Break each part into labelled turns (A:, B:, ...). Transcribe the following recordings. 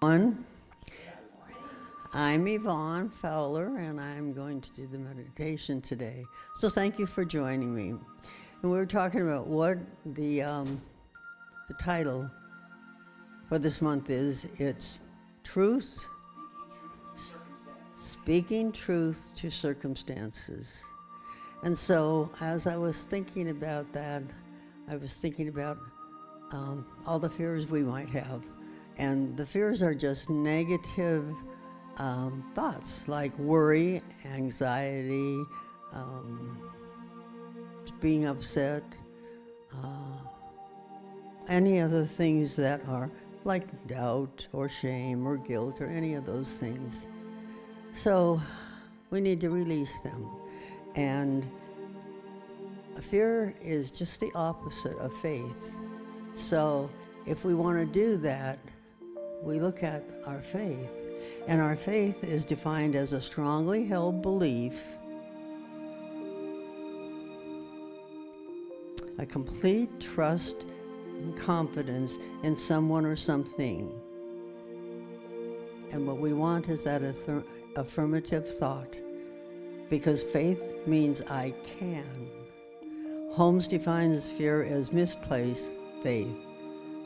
A: I'm Evonne Fowler, and I'm going to do the meditation today. So thank you for joining me. And we're talking about what the title for this month is. It's Truth, Speaking Truth to Circumstances. And so as I was thinking about that, I was thinking about all the fears we might have. And the fears are just negative thoughts like worry, anxiety, being upset, any other things that are like doubt or shame or guilt or any of those things. So we need to release them. And fear is just the opposite of faith. So if we want to do that, we look at our faith, and our faith is defined as a strongly held belief, a complete trust and confidence in someone or something. And what we want is that affirmative thought, because faith means I can. Holmes defines fear as misplaced faith.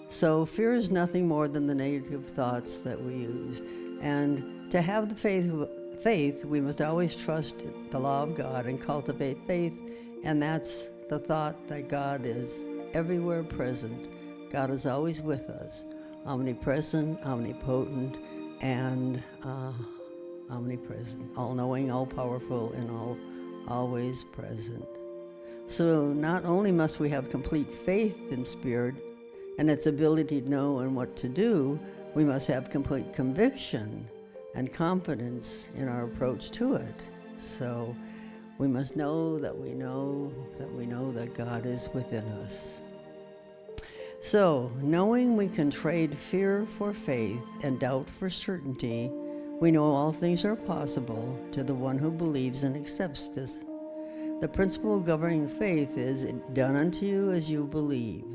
A: So fear is nothing more than the negative thoughts that we use. And to have the faith, we must always trust the law of God and cultivate faith. And that's the thought that God is everywhere present. God is always with us, omnipresent, omnipotent, and omnipresent, all-knowing, all-powerful, and always present. So not only must we have complete faith in Spirit and its ability to know and what to do, we must have complete conviction and confidence in our approach to it. So we must know that we know that we know that God is within us. So, knowing we can trade fear for faith and doubt for certainty, we know all things are possible to the one who believes and accepts this. The principle governing faith is done unto you as you believe.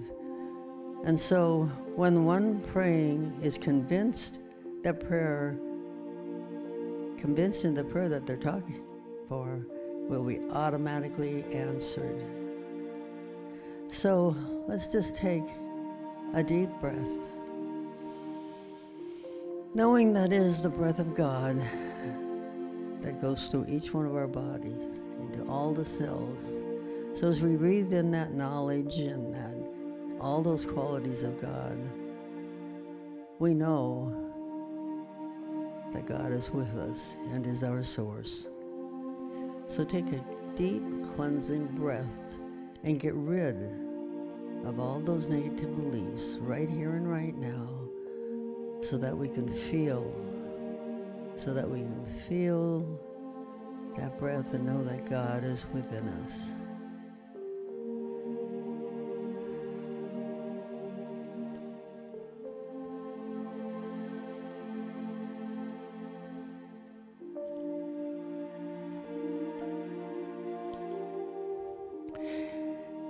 A: And so when the one praying is convinced in the prayer that they're talking for will be automatically answered. So let's just take a deep breath, knowing that is the breath of God that goes through each one of our bodies, into all the cells. So as we breathe in that knowledge and that all those qualities of God, we know that God is with us and is our source. So take a deep cleansing breath and get rid of all those negative beliefs right here and right now, so that we can feel that breath and know that God is within us.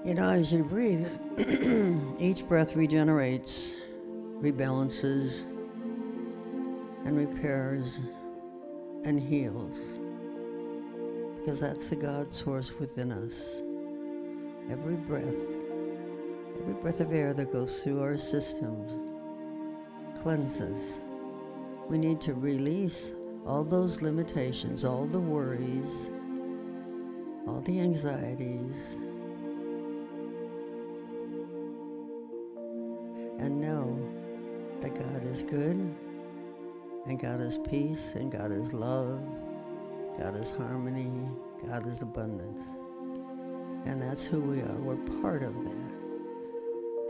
A: You know, as you breathe, each breath regenerates, rebalances, and repairs and heals, because that's the God source within us. Every breath of air that goes through our systems cleanses. We need to release all those limitations, all the worries, all the anxieties, and know that God is good, and God is peace, and God is love, God is harmony, God is abundance. And that's who we are. We're part of that.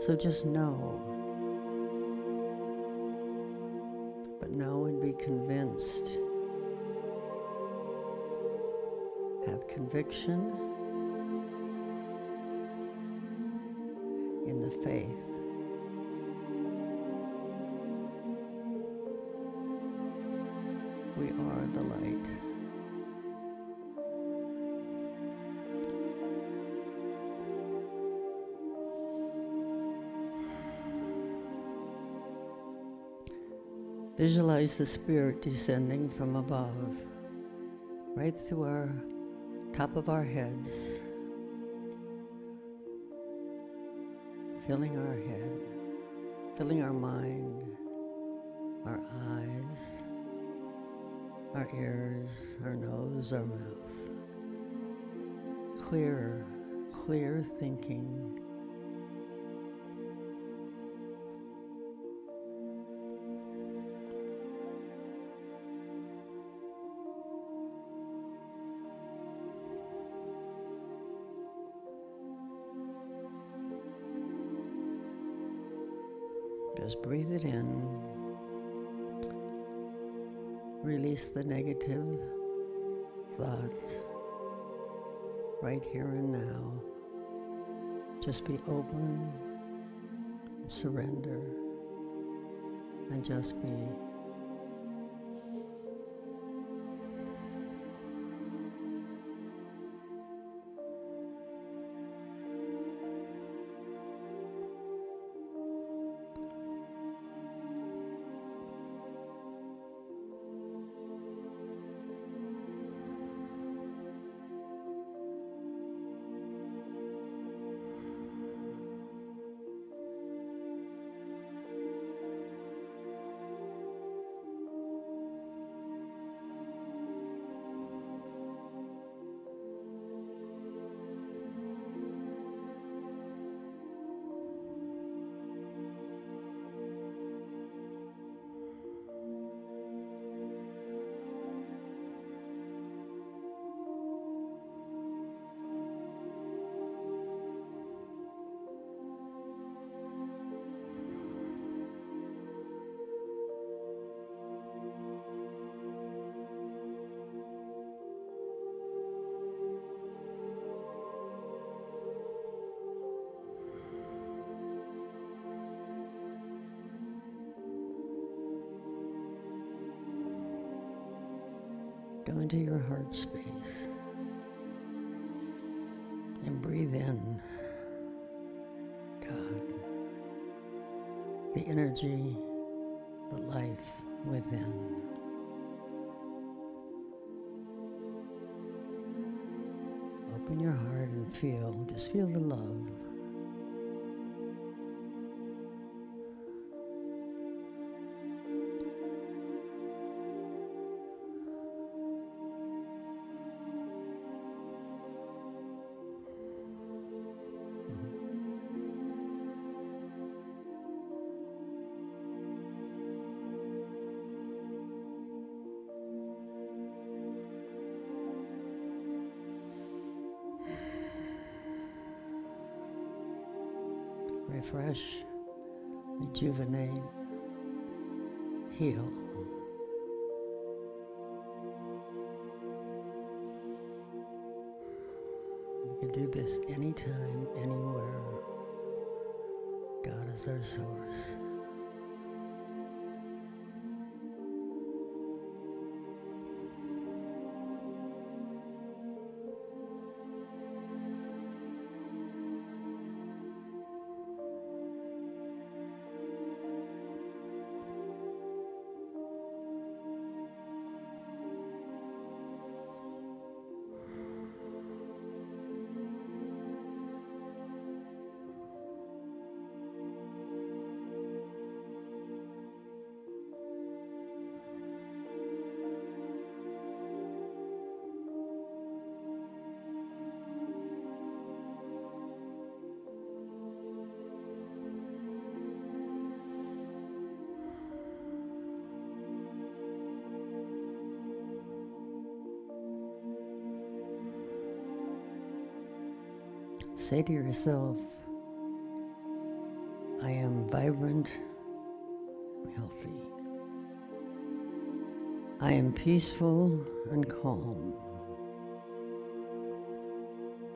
A: So just know. But know and be convinced. Have conviction in the faith. We are the light. Visualize the Spirit descending from above, right through our top of our heads, filling our head, filling our mind, our eyes, our ears, our nose, our mouth. Clear, clear thinking. Just breathe it in. Release the negative thoughts right here and now. Just be open, surrender, and just be. Go into your heart space and breathe in God, the energy, the life within. Open your heart and just feel the love. Refresh, rejuvenate, heal. You can do this anytime, anywhere. God is our source. Say to yourself, I am vibrant, healthy. I am peaceful and calm.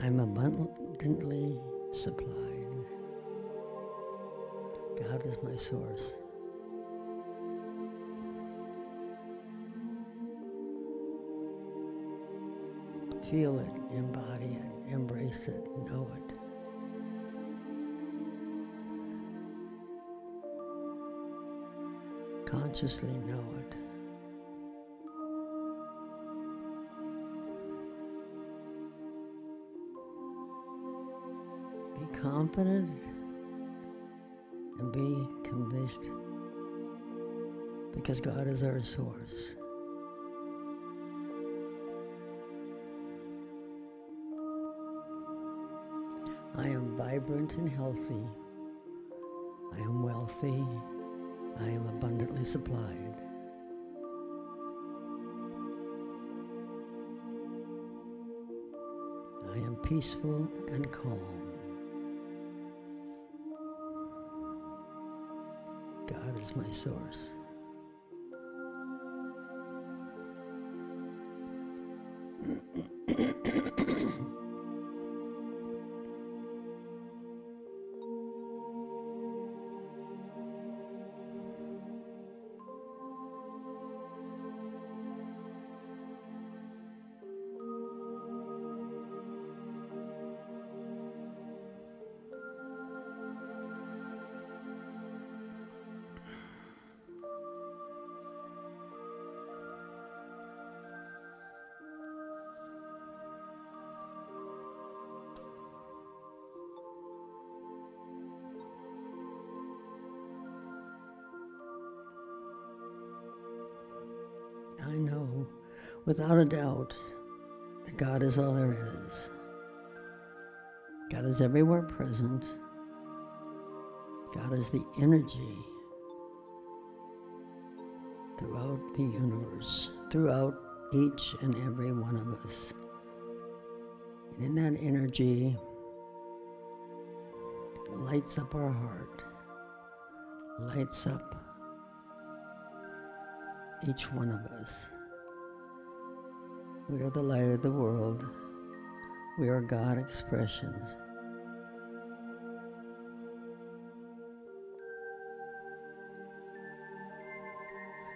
A: I'm abundantly supplied. God is my source. Feel it, embody it, embrace it, know it. Consciously know it. Be confident and be convinced, because God is our source. I am vibrant and healthy. I am wealthy. I am abundantly supplied. I am peaceful and calm. God is my source. I know, without a doubt, that God is all there is. God is everywhere present. God is the energy throughout the universe, throughout each and every one of us. And in that energy lights up our heart, lights up each one of us. We are the light of the world. We are God expressions.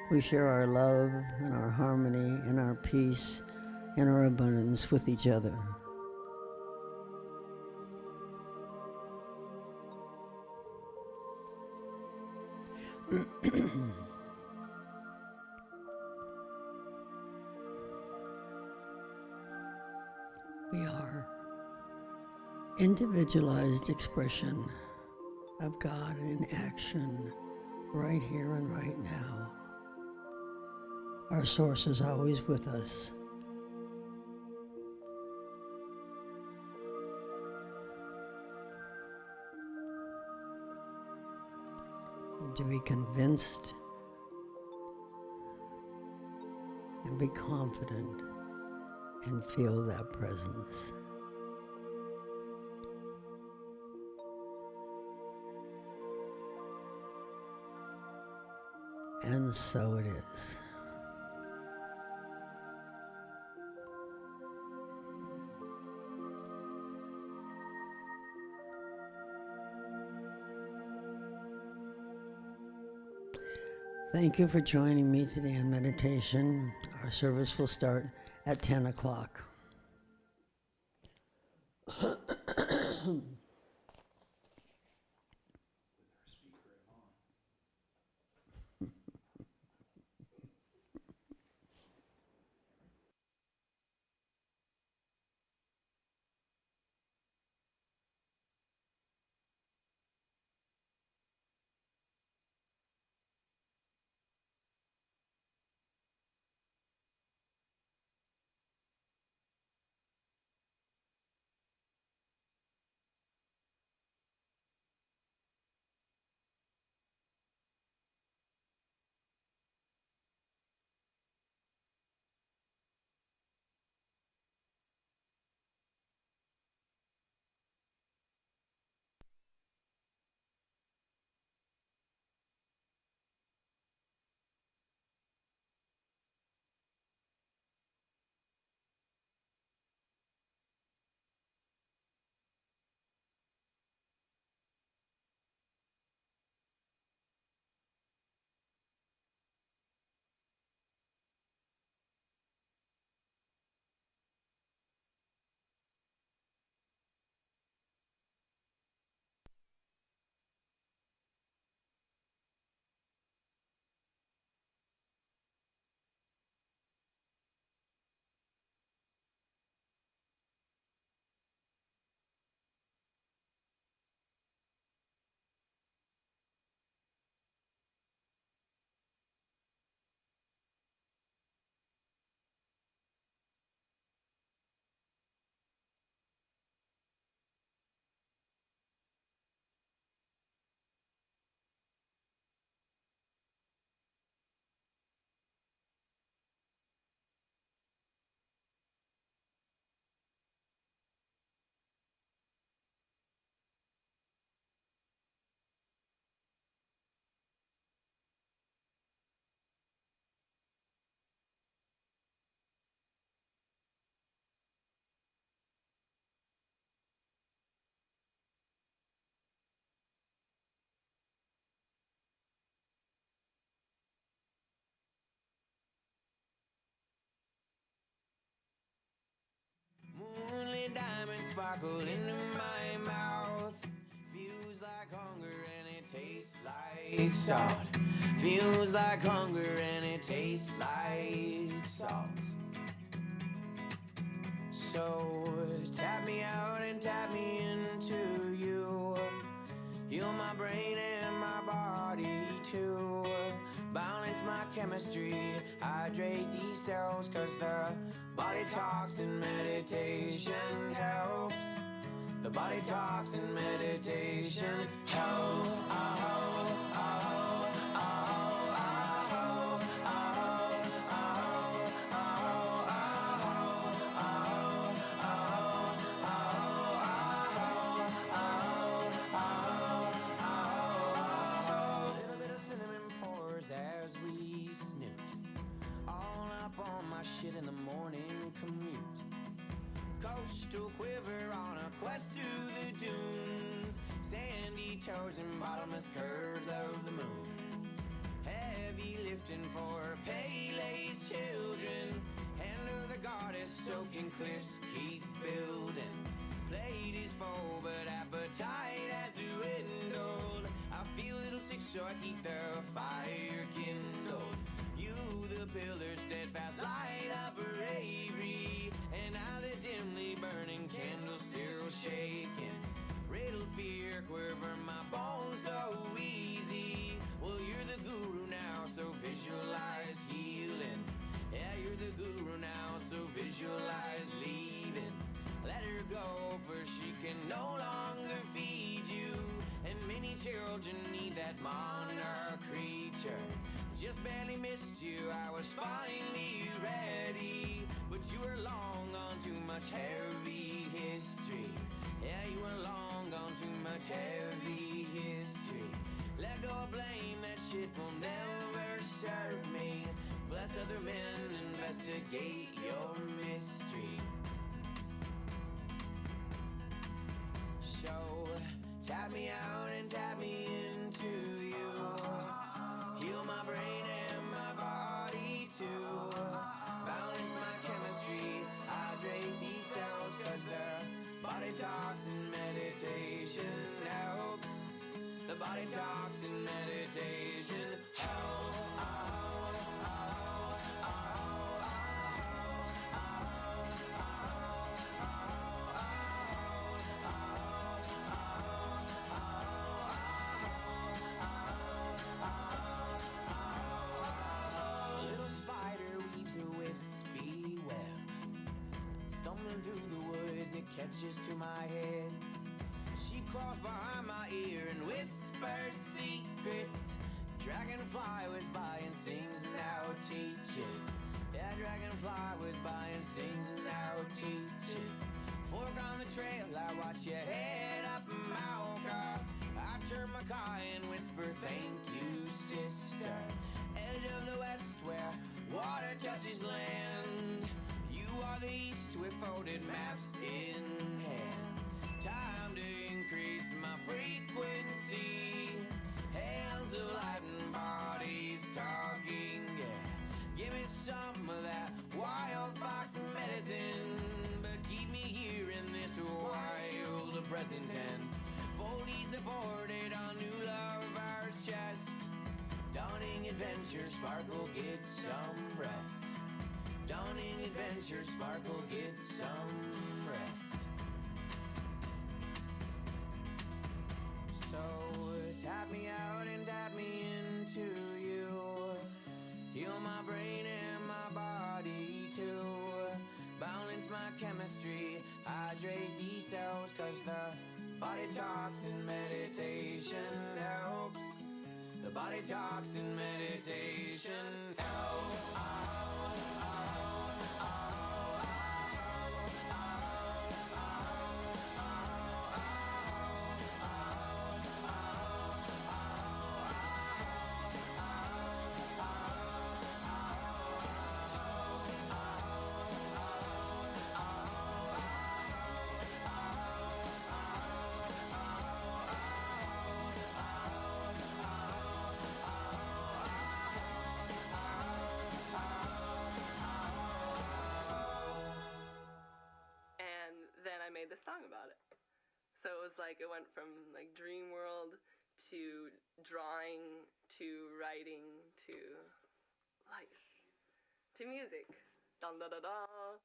A: We share our love and our harmony and our peace and our abundance with each other. We are individualized expression of God in action right here and right now. Our source is always with us. To be convinced and be confident and feel that presence. And so it is. Thank you for joining me today in meditation. Our service will start at 10 o'clock.
B: sparkle into my mouth. Feels like hunger and it tastes like salt. Feels like hunger and it tastes like salt. So tap me out and tap me into you. Heal my brain and my body too. Balance my chemistry, hydrate these cells, 'cause the body talks and meditation helps. The body talks and meditation helps. Shit in the morning commute. Coastal quiver on a quest through the dunes. Sandy toes and bottomless curves of the moon. Heavy lifting for Pele's children. Hand of the goddess, soaking cliffs keep building. Plate is full, but appetite has dwindled. I feel a little sick, so I keep the fire kindled. You, the pillar, steadfast light of bravery, and I, the dimly burning candle, still shaking. Riddle fear, quiver my bones so easy. Well, you're the guru now, so visualize healing. Yeah, you're the guru now, so visualize leaving. Let her go, for she can no longer feed you. And many children need that monarch creature. Just barely missed you, I was finally ready. But you were long gone, too much heavy history. Yeah, you were long gone, too much heavy history. Let go of blame, that shit will never serve me. Bless other men, investigate your mystery. So, tap me out and tap me into you. Heal my brain and my body too. Balance my chemistry, hydrate these cells, 'cause the body talks and meditation helps. The body talks and meditation helps. Catches to my head. She crawls behind my ear and whispers secrets. Dragonfly was by and sings and now teach it. Yeah, dragonfly was by and sings and now teach it. Fork on the trail, I watch you head up Mount God. I turn my car and whisper, thank you, sister. Edge of the west where water touches land. You are the east with folded maps in hand. Time to increase my frequency. Hands of light and bodies talking, yeah. Give me some of that wild fox medicine, but keep me here in this wild present tense. Foldies deported on new lover's chest. Dawning adventure, sparkle gets some rest. Dawning adventure, sparkle gets some rest. So tap me out and tap me into you. Heal my brain and my body too. Balance my chemistry, hydrate these cells, 'cause the body talks and meditation helps. The body talks and meditation helps.
C: like it went from like dream world to drawing to writing to life to music. Dun da da da.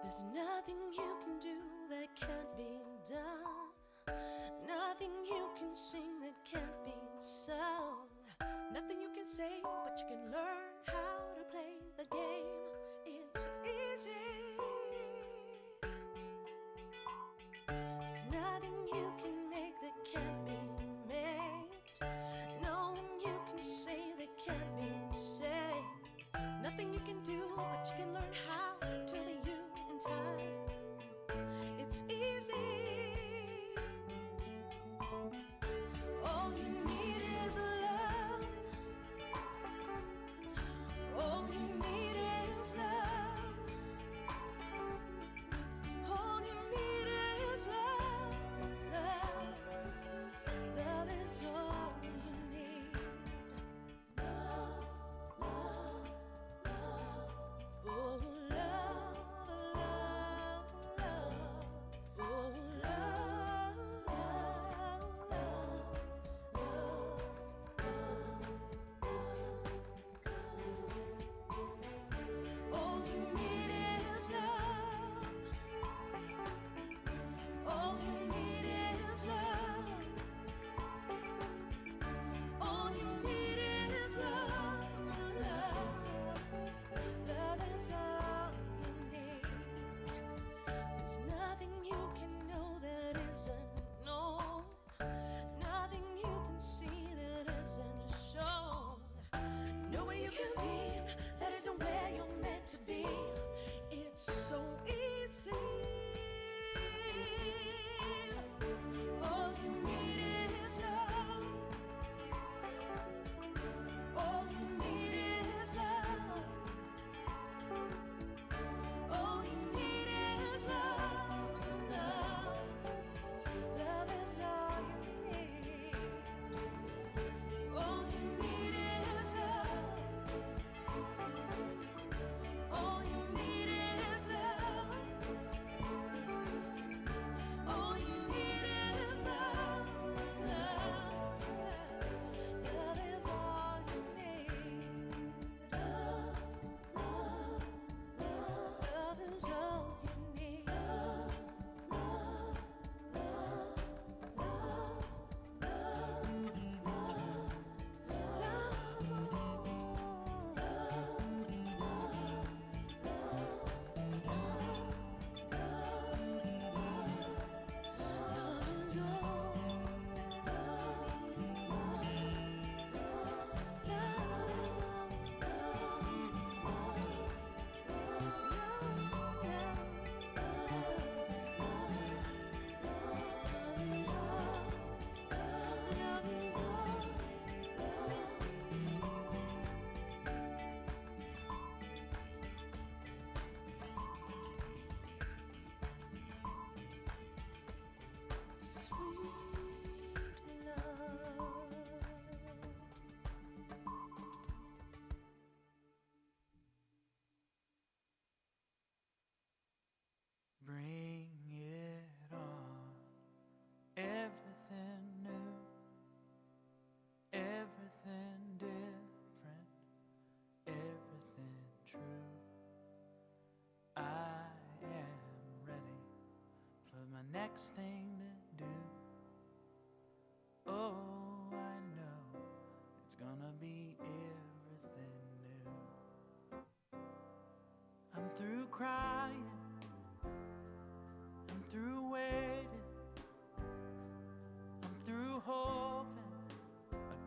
D: There's nothing you can do that can't be done. Nothing you can sing that can't be sung. Nothing you can say, but you can learn how to play the game. It's easy. There's nothing you can make that can't be made. No one you can say that can't be said. Nothing you can do, but you can learn how to be you in time. It's easy. All you need is love. All you need is love. All you need is love. Love is all you need. Love, love, love. Oh, love, love, love. Oh, love, love, love. All you need is love. All you need is love. All you need is love. Love is all you need. There's nothing you can know that isn't known. Nothing you can see that isn't shown. Know where you can be, that isn't where you're meant to be. It's so easy. All you need is love. All you need is love. All you need is love. Love is all you need. All you need is love. All you need is love. All you need is love. Love is all you need. Love, love, love is all you need. Love, love,
B: Bring it on. Everything new, everything different, everything true. I am ready for my next thing to do. Oh, I know it's gonna be everything new. I'm through crying, I'm through waiting, I'm through hoping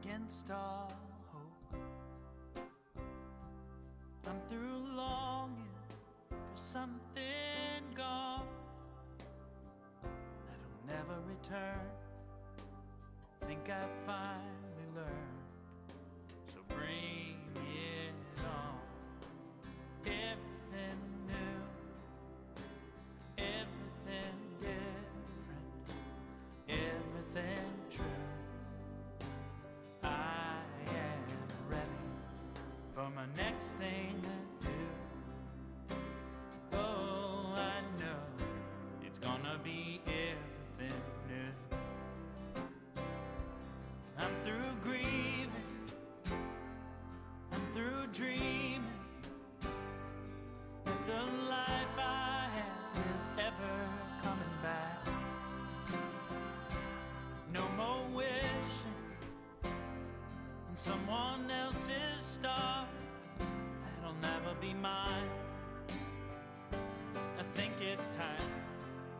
B: against all hope. I'm through longing for something gone that'll never return. think I finally learned. So bring it on. Everything new, everything different, everything true. I am ready for my next thing to do. Oh, I know it's gonna be everything new. I'm through grieving, I'm through dreaming that the life I had is ever coming back. No more wishing on someone else's star that'll never be mine. I think it's time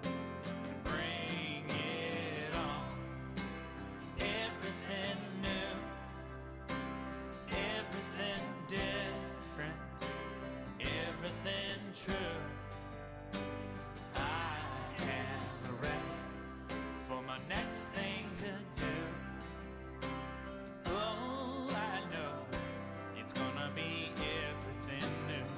B: to bring it on. Everything new, everything different, everything true. I am ready for my next thing to do. Oh, I know it's gonna be everything new.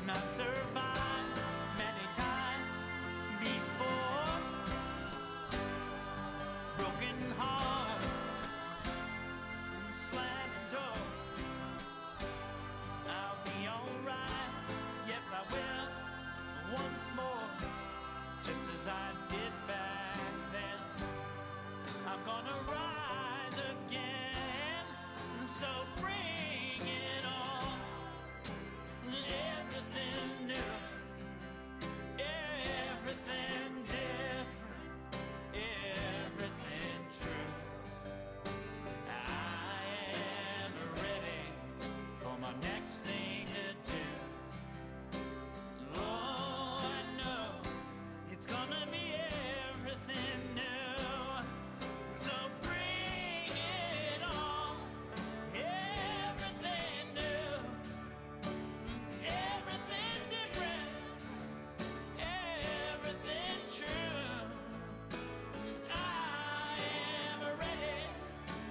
B: And I've survived many times before. Broken heart and slamming door. I'll be alright, yes I will, once more, just as I did back then. I'm gonna rise again, so bring it on. Everything new, everything different, everything true. I am ready for my next thing to do. Oh, I know it's gonna be everything new. So bring it on. Everything new, everything different, everything true. I am ready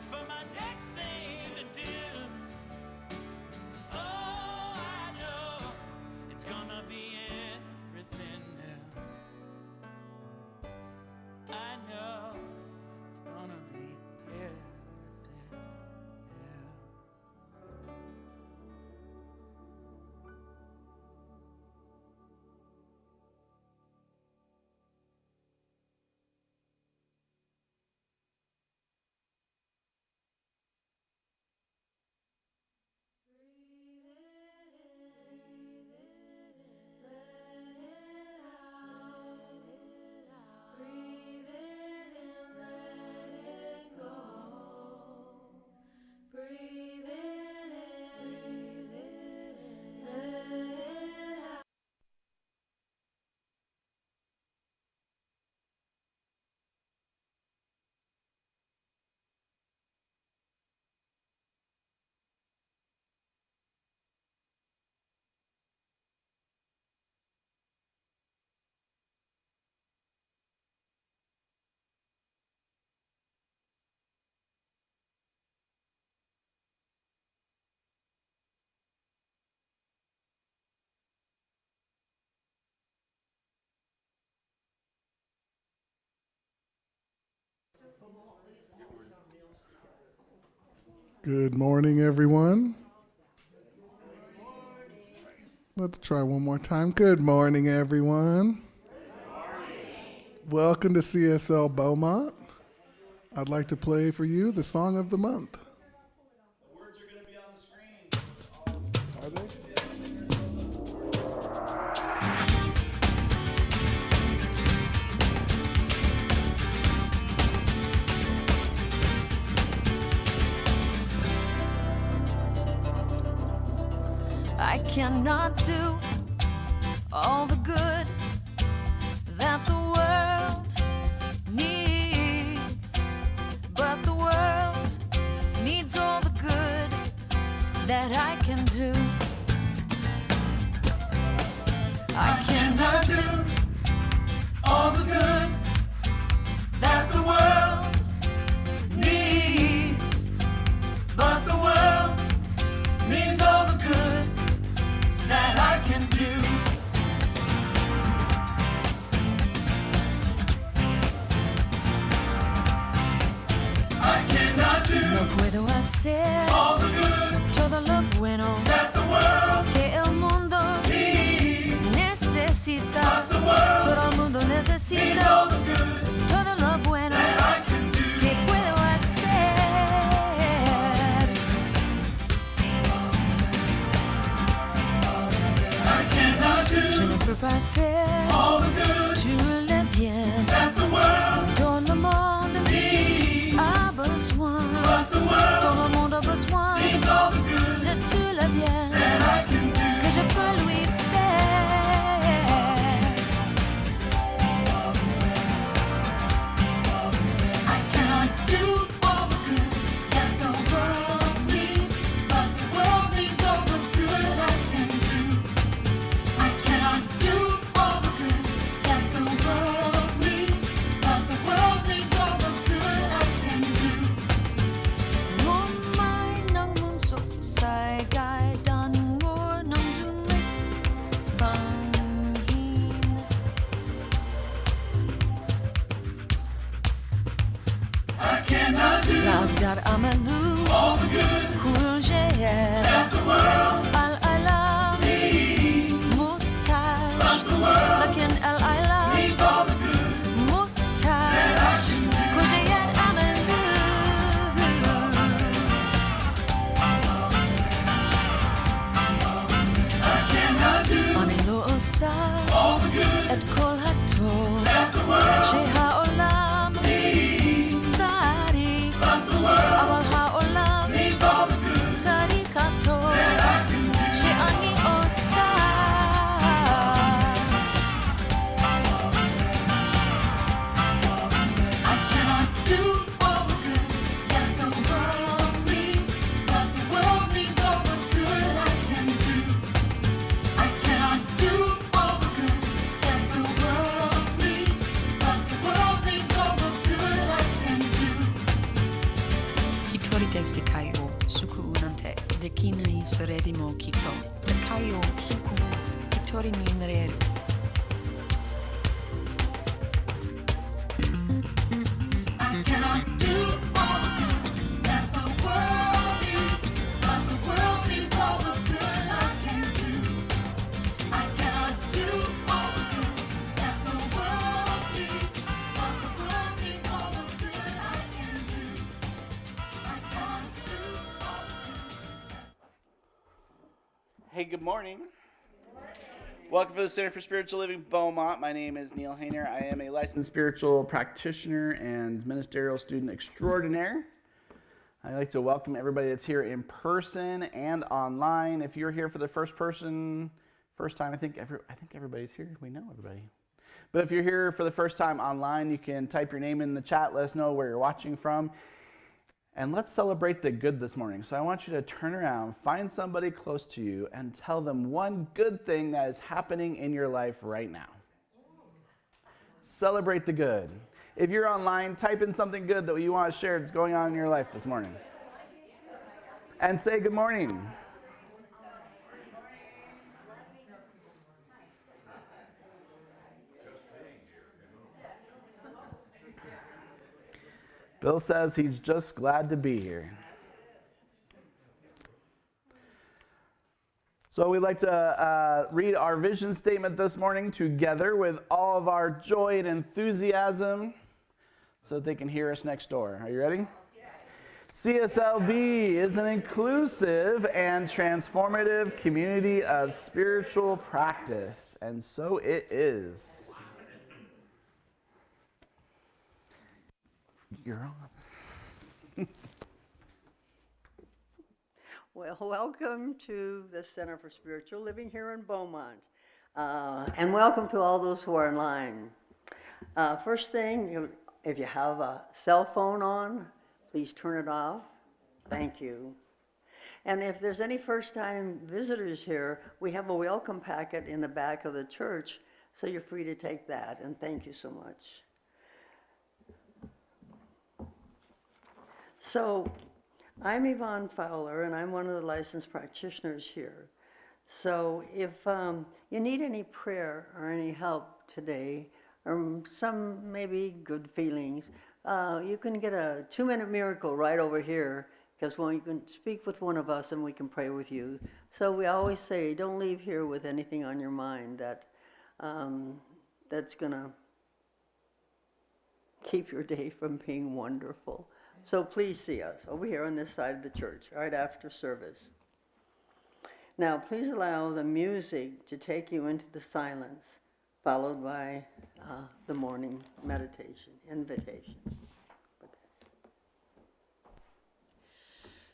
B: for my next thing to do. Oh, I know it's gonna be everything new. I know it's gonna be everything new.
E: Good morning, everyone. Let's try one more time. Good morning, everyone. Welcome to CSL Beaumont. I'd like to play for you the song of the month.
F: The words are going to be on the screen.
E: Are they?
D: I cannot do all the good that the world needs, but the world needs all the good that I can do. I cannot do all the good that the parfait,
B: all the good
D: tout le bien
B: that the world
D: dont le monde
B: needs.
D: a besoin,
B: But the world
D: dont le monde a besoin
B: needs all the good
D: de tout le bien
B: that I can do.
D: que je peux lui faire.
B: I cannot do all the good that the world needs, but the world needs all the good I can do. I cannot do all the good that the world needs, but the world needs all the good I can do.
D: 我买能梦所世界，但我能做你奉獻。
B: I cannot do
D: Lagdar amalu,
B: all the good
D: kul jeye,
B: that the world
D: al alam,
B: needs,
D: mutaj,
B: but the world
D: lakin al alam,
B: needs all the good
D: mutaj,
B: that I can do.
D: kul jeye amalu.
B: I cannot do
D: Ani lo osa,
B: all the good
D: et kol hatov,
B: that the world
D: שהעולם
B: needs,
D: צריך,
B: but the world
D: אבל העולם
B: needs all the good
D: צריך הטוב
B: that I can do.
D: שאני עושה.
B: I cannot do all the good that the world needs, but the world needs all the good I can do. I cannot do all the good that the world needs, but the world needs all the good I can do.
G: Kitorite sikayo suku unante dekina I soredimo kito dekayo suku kitori ni nereru.
B: I cannot do all the good that the world needs, but the world needs all the good I can do. I cannot do all the good that the world needs, but the world needs all the good I can do. I cannot do all the good.
F: Hey, good morning. Welcome to the Center for Spiritual Living Beaumont. My name is Neil Hayner. I am a licensed spiritual practitioner and ministerial student extraordinaire. I'd like to welcome everybody that's here in person and online. If you're here for the first time, I think everybody's here. We know everybody. But if you're here for the first time online, you can type your name in the chat. Let us know where you're watching from. And let's celebrate the good this morning. So I want you to turn around, find somebody close to you, and tell them one good thing that is happening in your life right now. Celebrate the good. If you're online, type in something good that you want to share that's going on in your life this morning. And say good morning. Bill says he's just glad to be here. So we'd like to read our vision statement this morning together with all of our joy and enthusiasm so that they can hear us next door. Are you ready? CSLB is an inclusive and transformative community of spiritual practice, and so it is. You're on.
A: Well, welcome to the Center for Spiritual Living here in Beaumont. And welcome to all those who are online. First thing, if you have a cell phone on, please turn it off. Thank you. And if there's any first-time visitors here, we have a welcome packet in the back of the church, so you're free to take that, and thank you so much. So, I'm Evonne Fowler, and I'm one of the licensed practitioners here. So if you need any prayer or any help today, or some maybe good feelings, you can get a 2-minute miracle right over here, because you can speak with one of us and we can pray with you. So we always say, don't leave here with anything on your mind that that's going to keep your day from being wonderful. So please see us over here on this side of the church, right after service. Now, please allow the music to take you into the silence, followed by the morning meditation, invitation.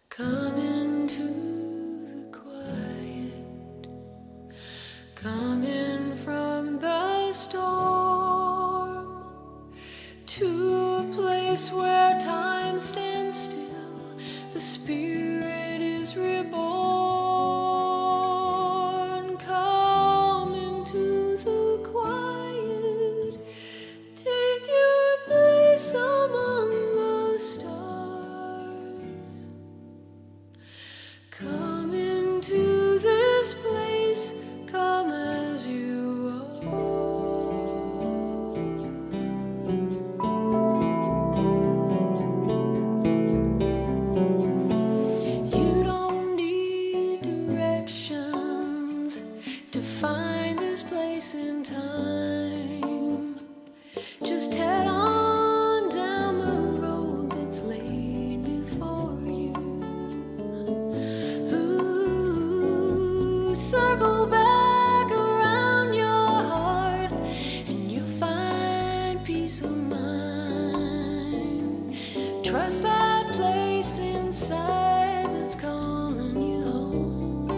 D: Come into the quiet, come in from the storm, to a place where time stands still, the spirit is reborn. Come into the quiet, take your place among the stars. Come into this place, come as you are. You don't need directions to find this place in time. Just head on down the road that's laid before you. Circle back around your heart and you'll find peace of mind. Trust that place inside that's calling you home.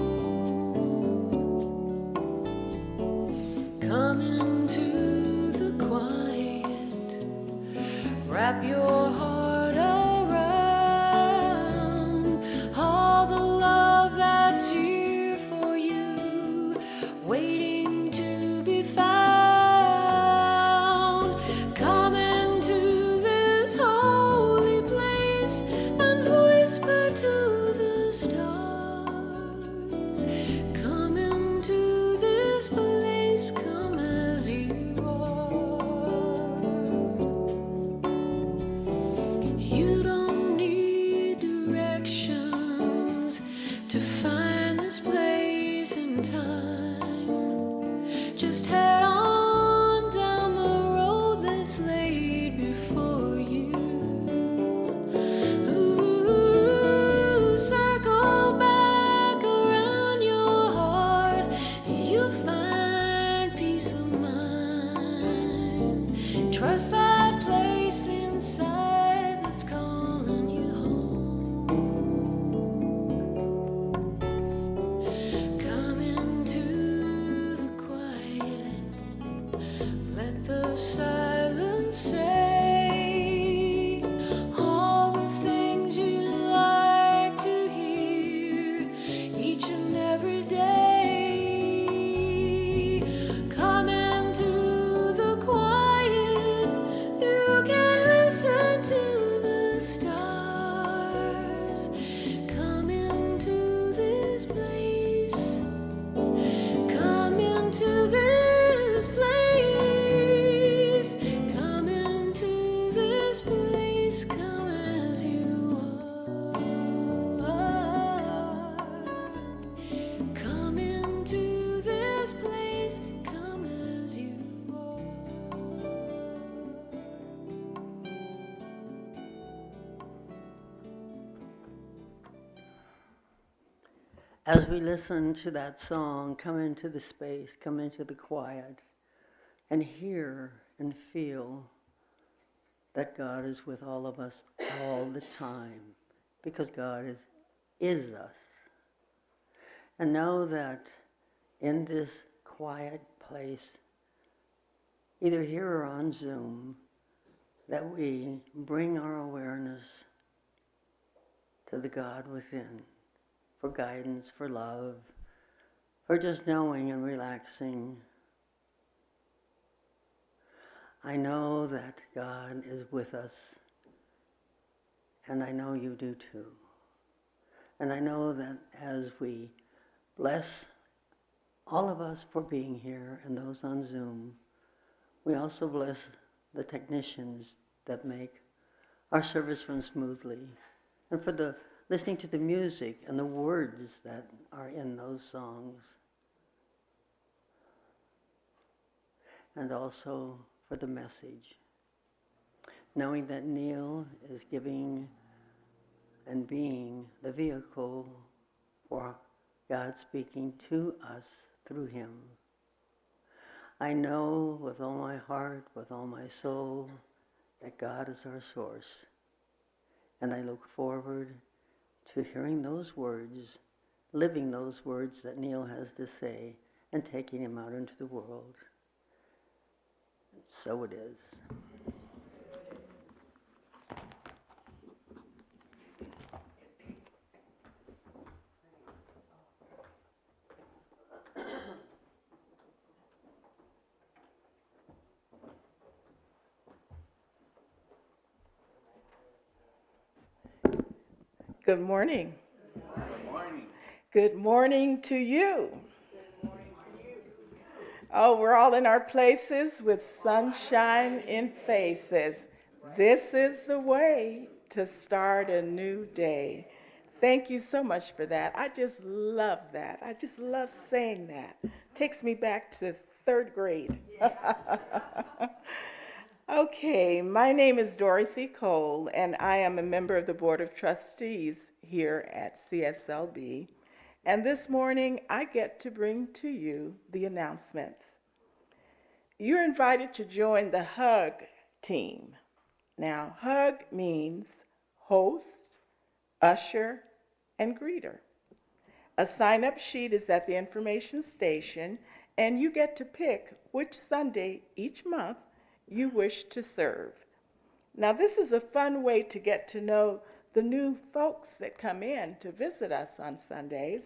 D: Come into the quiet, wrap your heart around all the love that's here for you, waiting to be found. Come into this holy place and whisper to the stars. Come into this place, come as you are. You don't need directions to find this place in time. Just head on down the road that's laid before you. Circle back around your heart, you'll find peace of mind. Trust that place inside that's calling you home. Come into the quiet, let the silence say all the things you'd like to hear each and every day. Come into the quiet, you can listen to the stars. Come into this place, come into this place, come into this place, come as you are. Come into this place, come as you are.
A: As we listen to that song, come into the space, come into the quiet, and hear and feel that God is with all of us all the time, because God is us. And know that in this quiet place, either here or on Zoom, that we bring our awareness to the God within, for guidance, for love, for just knowing and relaxing. I know that God is with us, and I know you do too. And I know that as we bless all of us for being here and those on Zoom, we also bless the technicians that make our service run smoothly, and for the listening to the music and the words that are in those songs, and also for the message. Knowing that Neil is giving and being the vehicle for God speaking to us through him. I know with all my heart, with all my soul, that God is our source. And I look forward to hearing those words, living those words that Neil has to say, and taking him out into the world. And so it is.
H: Good morning.
F: Good morning.
H: Good morning to you. Oh, we're all in our places with sunshine in faces. This is the way to start a new day. Thank you so much for that. I just love that. I just love saying that. Takes me back to third grade. Okay, my name is Dorothy Cole, and I am a member of the Board of Trustees here at CSLB. And this morning, I get to bring to you the announcements. You're invited to join the HUG team. Now, HUG means host, usher, and greeter. A sign-up sheet is at the information station, and you get to pick which Sunday each month you wish to serve. Now, this is a fun way to get to know the new folks that come in to visit us on Sundays,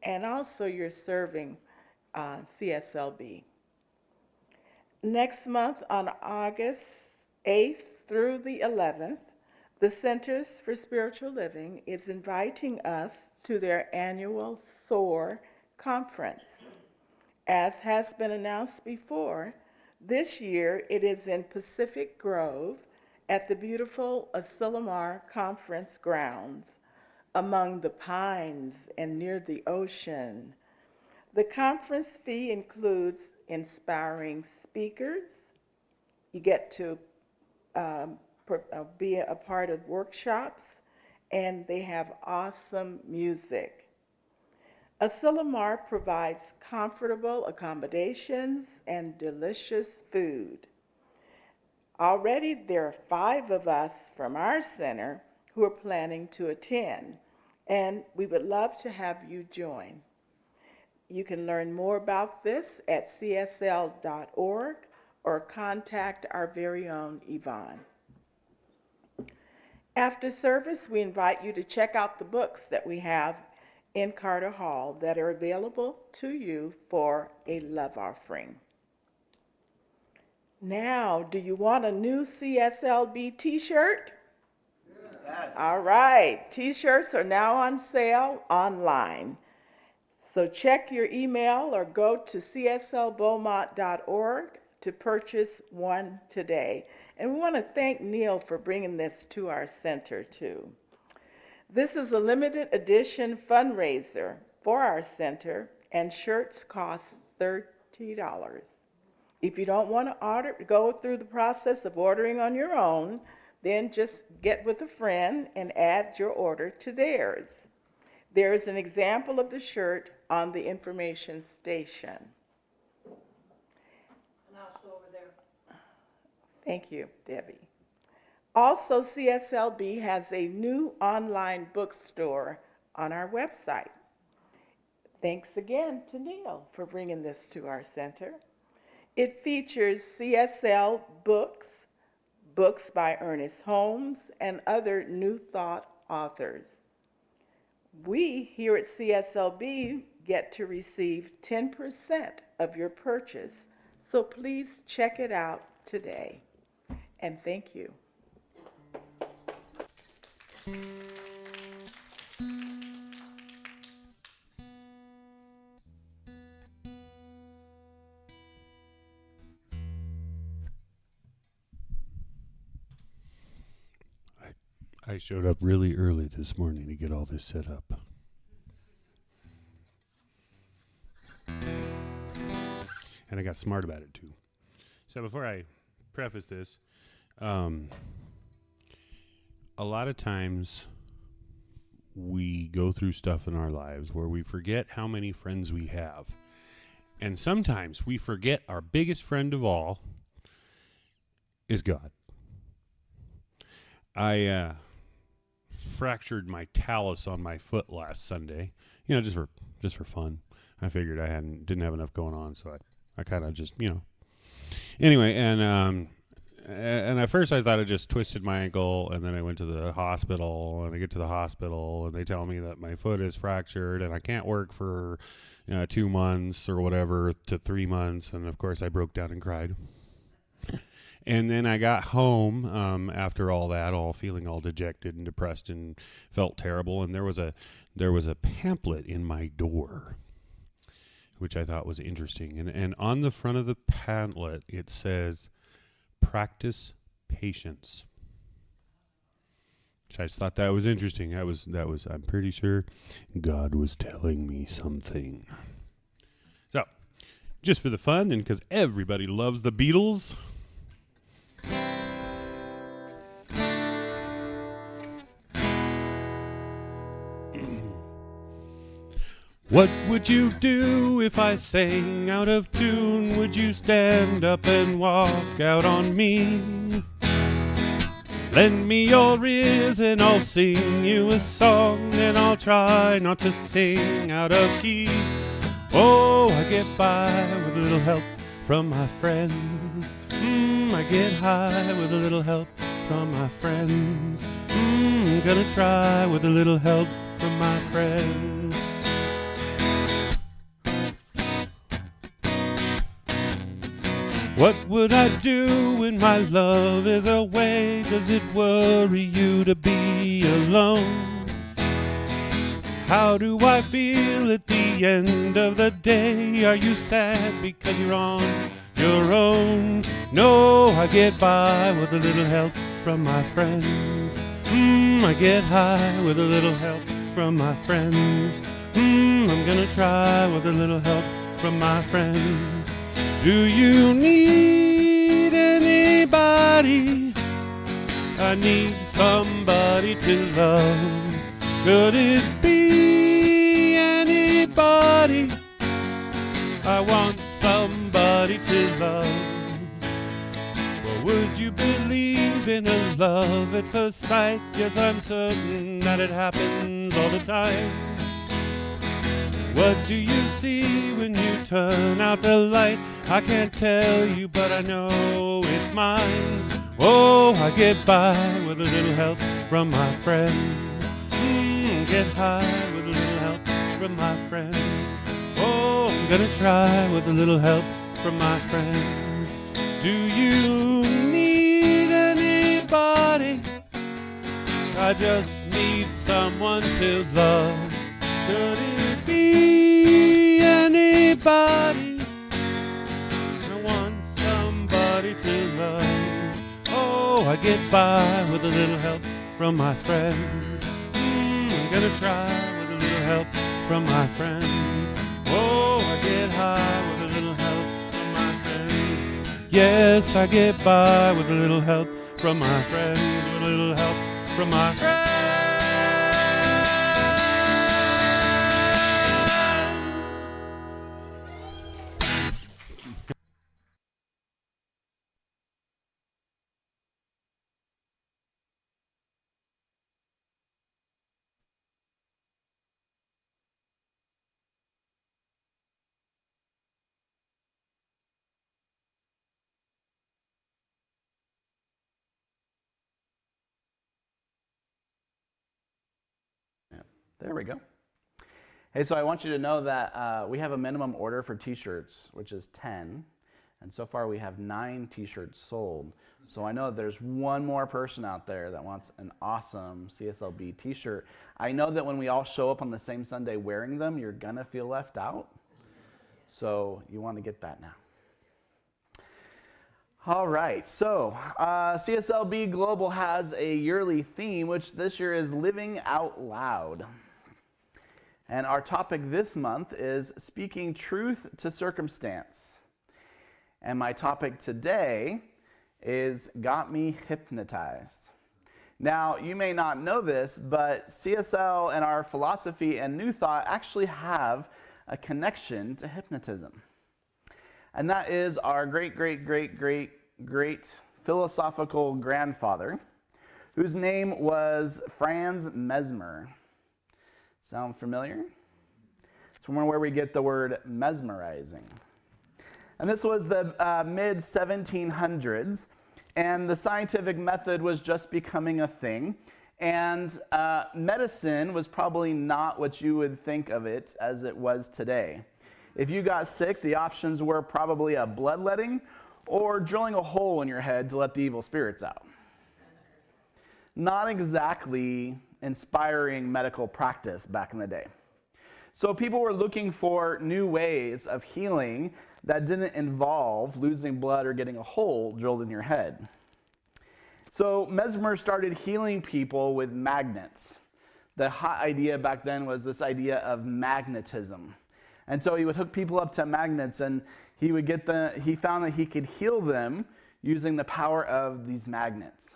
H: and also you're serving CSLB. Next month, on August 8th through the 11th, the Centers for Spiritual Living is inviting us to their annual SOAR conference. As has been announced before, this year it is in Pacific Grove at the beautiful Asilomar Conference Grounds, among the pines and near the ocean. The conference fee includes inspiring speakers. You get to be a part of workshops, and they have awesome music. Asilomar provides comfortable accommodations and delicious food. Already there are 5 of us from our center who are planning to attend, and we would love to have you join. You can learn more about this at csl.org or contact our very own Evonne. After service, we invite you to check out the books that we have in Carter Hall that are available to you for a love offering. Now, do you want a new CSLB t-shirt?
F: Yes.
H: All right, t-shirts are now on sale online. So check your email or go to cslbeaumont.org to purchase one today. And we want to thank Neil for bringing this to our center too. This is a limited edition fundraiser for our center, and shirts cost $30. If you don't want to go through the process of ordering on your own, then just get with a friend and add your order to theirs. There is an example of the shirt on the information station.
I: And also over there.
H: Thank you, Debbie. Also, CSLB has a new online bookstore on our website. Thanks again to Neil for bringing this to our center. It features CSL books, books by Ernest Holmes, and other New Thought authors. We here at CSLB get to receive 10% of your purchase, so please check it out today. And thank you.
J: I showed up really early this morning to get all this set up. And I got smart about it too. So before I preface this, a lot of times we go through stuff in our lives where we forget how many friends we have. And sometimes we forget our biggest friend of all is God. I fractured my talus on my foot last Sunday, just for fun. I figured I didn't have enough going on, so I kind of just, Anyway, and at first I thought I just twisted my ankle, and then I went to the hospital, and I get to the hospital, and they tell me that my foot is fractured, and I can't work for 2 months or whatever to 3 months, and of course I broke down and cried. And then I got home after all that, all feeling all dejected and depressed and felt terrible, and there was a pamphlet in my door, which I thought was interesting. And on the front of the pamphlet, it says, "Practice patience." Which I just thought that was interesting. That was. I'm pretty sure God was telling me something. So, just for the fun and because everybody loves the Beatles. What would you do if I sang out of tune? Would you stand up and walk out on me? Lend me your ears and I'll sing you a song, and I'll try not to sing out of key. Oh, I get by with a little help from my friends. I get high with a little help from my friends. Gonna try with a little help from my friends. What would I do when my love is away? Does it worry you to be alone? How do I feel at the end of the day? Are you sad because you're on your own? No, I get by with a little help from my friends. I get high with a little help from my friends. I'm gonna try with a little help from my friends. Do you need anybody? I need somebody to love. Could it be anybody? I want somebody to love. Well, would you believe in a love at first sight? Yes, I'm certain that it happens all the time. What do you see when you turn out the light? I can't tell you, but I know it's mine. Oh, I get by with a little help from my friends. Get high with a little help from my friends. Oh, I'm gonna try with a little help from my friends. Do you need anybody? I just need someone to love. Could it be anybody? I want somebody to love. Oh, I get by with a little help from my friends. I'm gonna try with a little help from my friends. Oh, I get high with a little help from my friends. Yes, I get by with a little help from my friends. With a little help from my friends.
F: There we go. Hey, so I want you to know that we have a minimum order for t-shirts, which is 10. And so far we have 9 t-shirts sold. So I know there's one more person out there that wants an awesome CSLB t-shirt. I know that when we all show up on the same Sunday wearing them, you're gonna feel left out. So you want to get that now. All right, so CSLB Global has a yearly theme, which this year is Living Out Loud. And our topic this month is Speaking Truth to Circumstance. And my topic today is Got Me Hypnotized. Now, you may not know this, but CSL and our philosophy and New Thought actually have a connection to hypnotism. And that is our great philosophical grandfather, whose name was Franz Mesmer. Sound familiar? It's from where we get the word mesmerizing. And this was the mid-1700s, and the scientific method was just becoming a thing. And medicine was probably not what you would think of it as it was today. If you got sick, the options were probably a bloodletting or drilling a hole in your head to let the evil spirits out. Not exactly inspiring medical practice back in the day. So people were looking for new ways of healing that didn't involve losing blood or getting a hole drilled in your head. So Mesmer started healing people with magnets. The hot idea back then was this idea of magnetism. And so he would hook people up to magnets, and he found that he could heal them using the power of these magnets.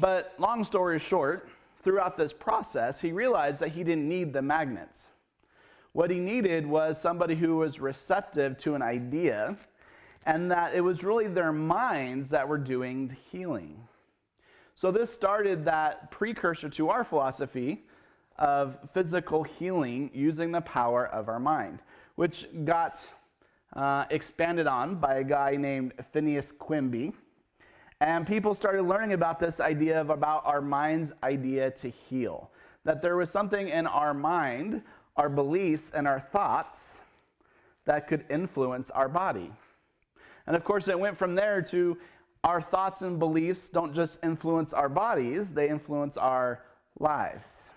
F: But long story short, throughout this process, he realized that he didn't need the magnets. What he needed was somebody who was receptive to an idea, and that it was really their minds that were doing the healing. So this started that precursor to our philosophy of physical healing using the power of our mind, which got expanded on by a guy named Phineas Quimby. And people started learning about this idea about our mind's idea to heal. That there was something in our mind, our beliefs, and our thoughts that could influence our body. And of course, it went from there to our thoughts and beliefs don't just influence our bodies, they influence our lives.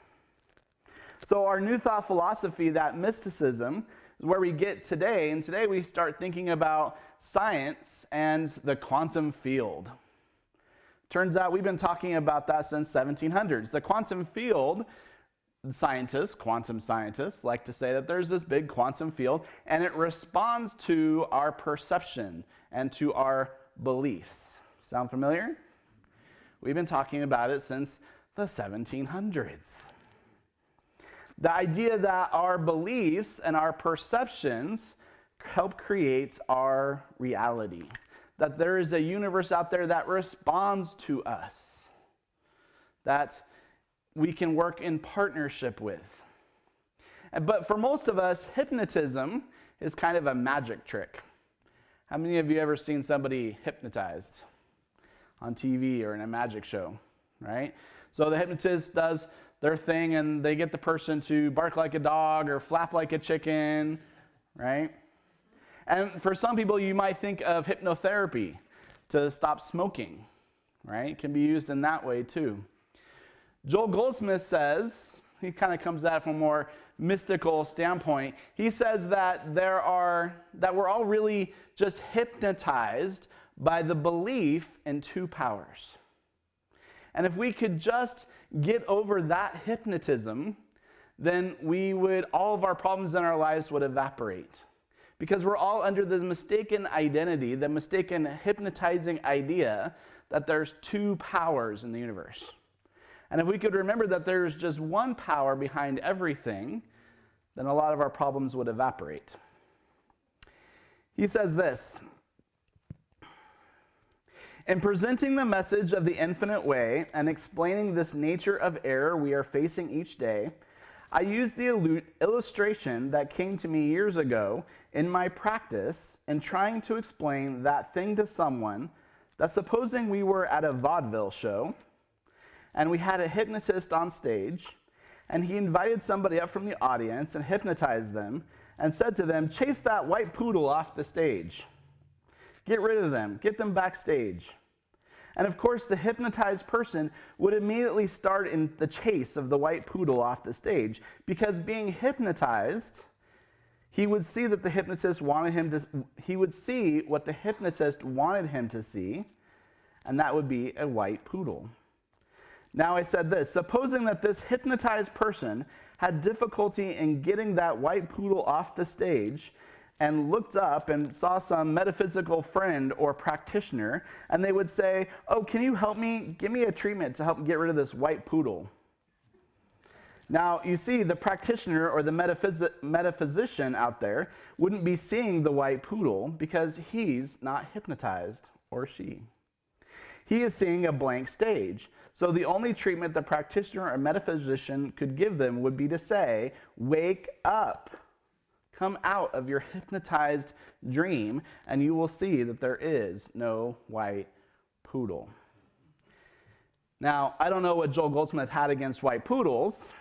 F: So our New Thought philosophy, that mysticism, is where we get today. And today we start thinking about science and the quantum field. Turns out we've been talking about that since 1700s. The quantum field, quantum scientists like to say that there's this big quantum field, and it responds to our perception and to our beliefs. Sound familiar? We've been talking about it since the 1700s. The idea that our beliefs and our perceptions help create our reality. That there is a universe out there that responds to us, that we can work in partnership with. But for most of us, hypnotism is kind of a magic trick. How many of you ever seen somebody hypnotized on TV or in a magic show, right? So the hypnotist does their thing and they get the person to bark like a dog or flap like a chicken, right? And for some people, you might think of hypnotherapy to stop smoking, right? It can be used in that way too. Joel Goldsmith says, he kind of comes at it from a more mystical standpoint. He says that we're all really just hypnotized by the belief in two powers. And if we could just get over that hypnotism, then all of our problems in our lives would evaporate. Because we're all under the mistaken identity, the mistaken hypnotizing idea that there's two powers in the universe. And if we could remember that there's just one power behind everything, then a lot of our problems would evaporate. He says this: in presenting the message of the infinite way and explaining this nature of error we are facing each day, I use the illustration that came to me years ago in my practice in trying to explain that thing to someone, that supposing we were at a vaudeville show and we had a hypnotist on stage and he invited somebody up from the audience and hypnotized them and said to them, chase that white poodle off the stage. Get rid of them. Get them backstage. And of course, the hypnotized person would immediately start in the chase of the white poodle off the stage, because being hypnotized, he would see that the hypnotist wanted him to, he would see what the hypnotist wanted him to see, and that would be a white poodle. Now I said this: supposing that this hypnotized person had difficulty in getting that white poodle off the stage, and looked up and saw some metaphysical friend or practitioner, and they would say, "Oh, can you help me? Give me a treatment to help get rid of this white poodle." Now, you see, the practitioner or the metaphysician out there wouldn't be seeing the white poodle because he's not hypnotized, or she. He is seeing a blank stage. So the only treatment the practitioner or metaphysician could give them would be to say, "Wake up. Come out of your hypnotized dream, and you will see that there is no white poodle." Now, I don't know what Joel Goldsmith had against white poodles,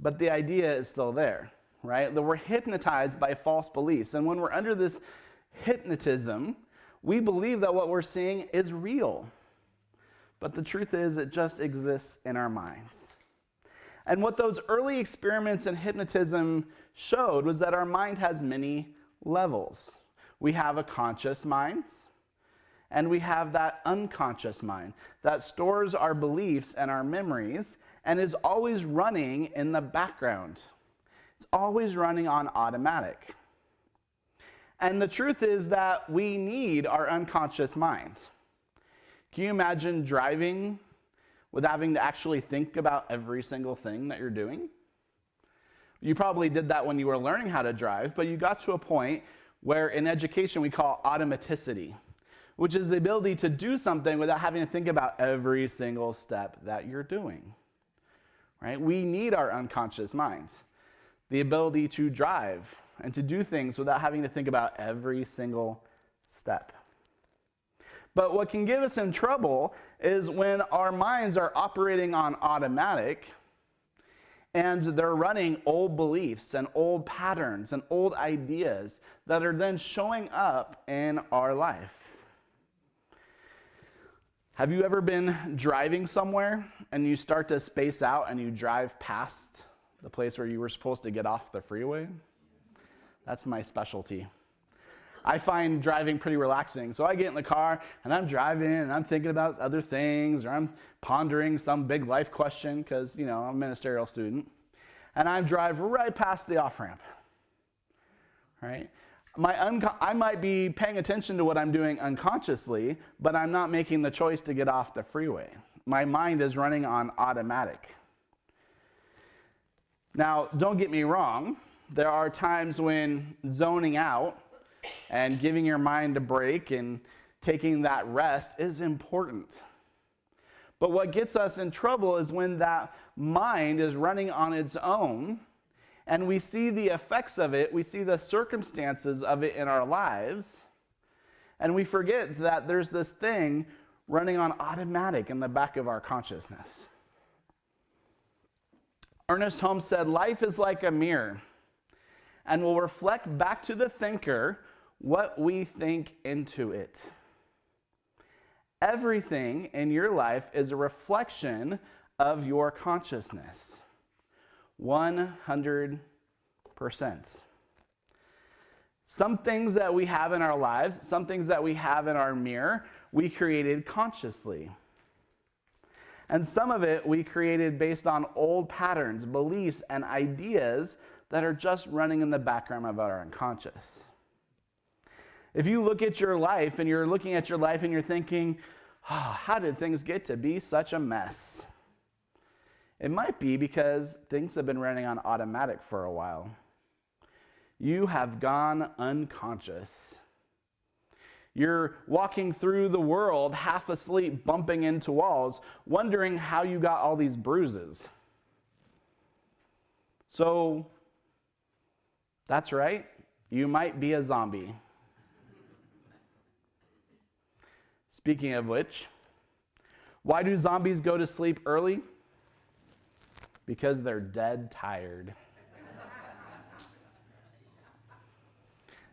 F: but the idea is still there, right? That we're hypnotized by false beliefs. And when we're under this hypnotism, we believe that what we're seeing is real. But the truth is, it just exists in our minds. And what those early experiments in hypnotism showed was that our mind has many levels. We have a conscious mind, and we have that unconscious mind that stores our beliefs and our memories and is always running in the background. It's always running on automatic. And the truth is that we need our unconscious mind. Can you imagine driving with having to actually think about every single thing that you're doing? You probably did that when you were learning how to drive, but you got to a point where in education we call automaticity, which is the ability to do something without having to think about every single step that you're doing. Right? We need our unconscious mind, the ability to drive and to do things without having to think about every single step. But what can get us in trouble is when our minds are operating on automatic and they're running old beliefs and old patterns and old ideas that are then showing up in our life. Have you ever been driving somewhere and you start to space out and you drive past the place where you were supposed to get off the freeway? That's my specialty. I find driving pretty relaxing. So I get in the car and I'm driving and I'm thinking about other things, or I'm pondering some big life question because, I'm a ministerial student. And I drive right past the off-ramp, right? I might be paying attention to what I'm doing unconsciously, but I'm not making the choice to get off the freeway. My mind is running on automatic. Now, don't get me wrong. There are times when zoning out and giving your mind a break and taking that rest is important. But what gets us in trouble is when that mind is running on its own and we see the effects of it, we see the circumstances of it in our lives, and we forget that there's this thing running on automatic in the back of our consciousness. Ernest Holmes said, "Life is like a mirror and will reflect back to the thinker what we think into it." Everything in your life is a reflection of your consciousness. 100%. Some things that we have in our lives, some things that we have in our mirror, we created consciously. And some of it we created based on old patterns, beliefs, and ideas that are just running in the background of our unconscious. If you look at your life and you're looking at your life and you're thinking, how did things get to be such a mess? It might be because things have been running on automatic for a while. You have gone unconscious. You're walking through the world half asleep, bumping into walls, wondering how you got all these bruises. So, that's right, you might be a zombie. Speaking of which, why do zombies go to sleep early? Because they're dead tired.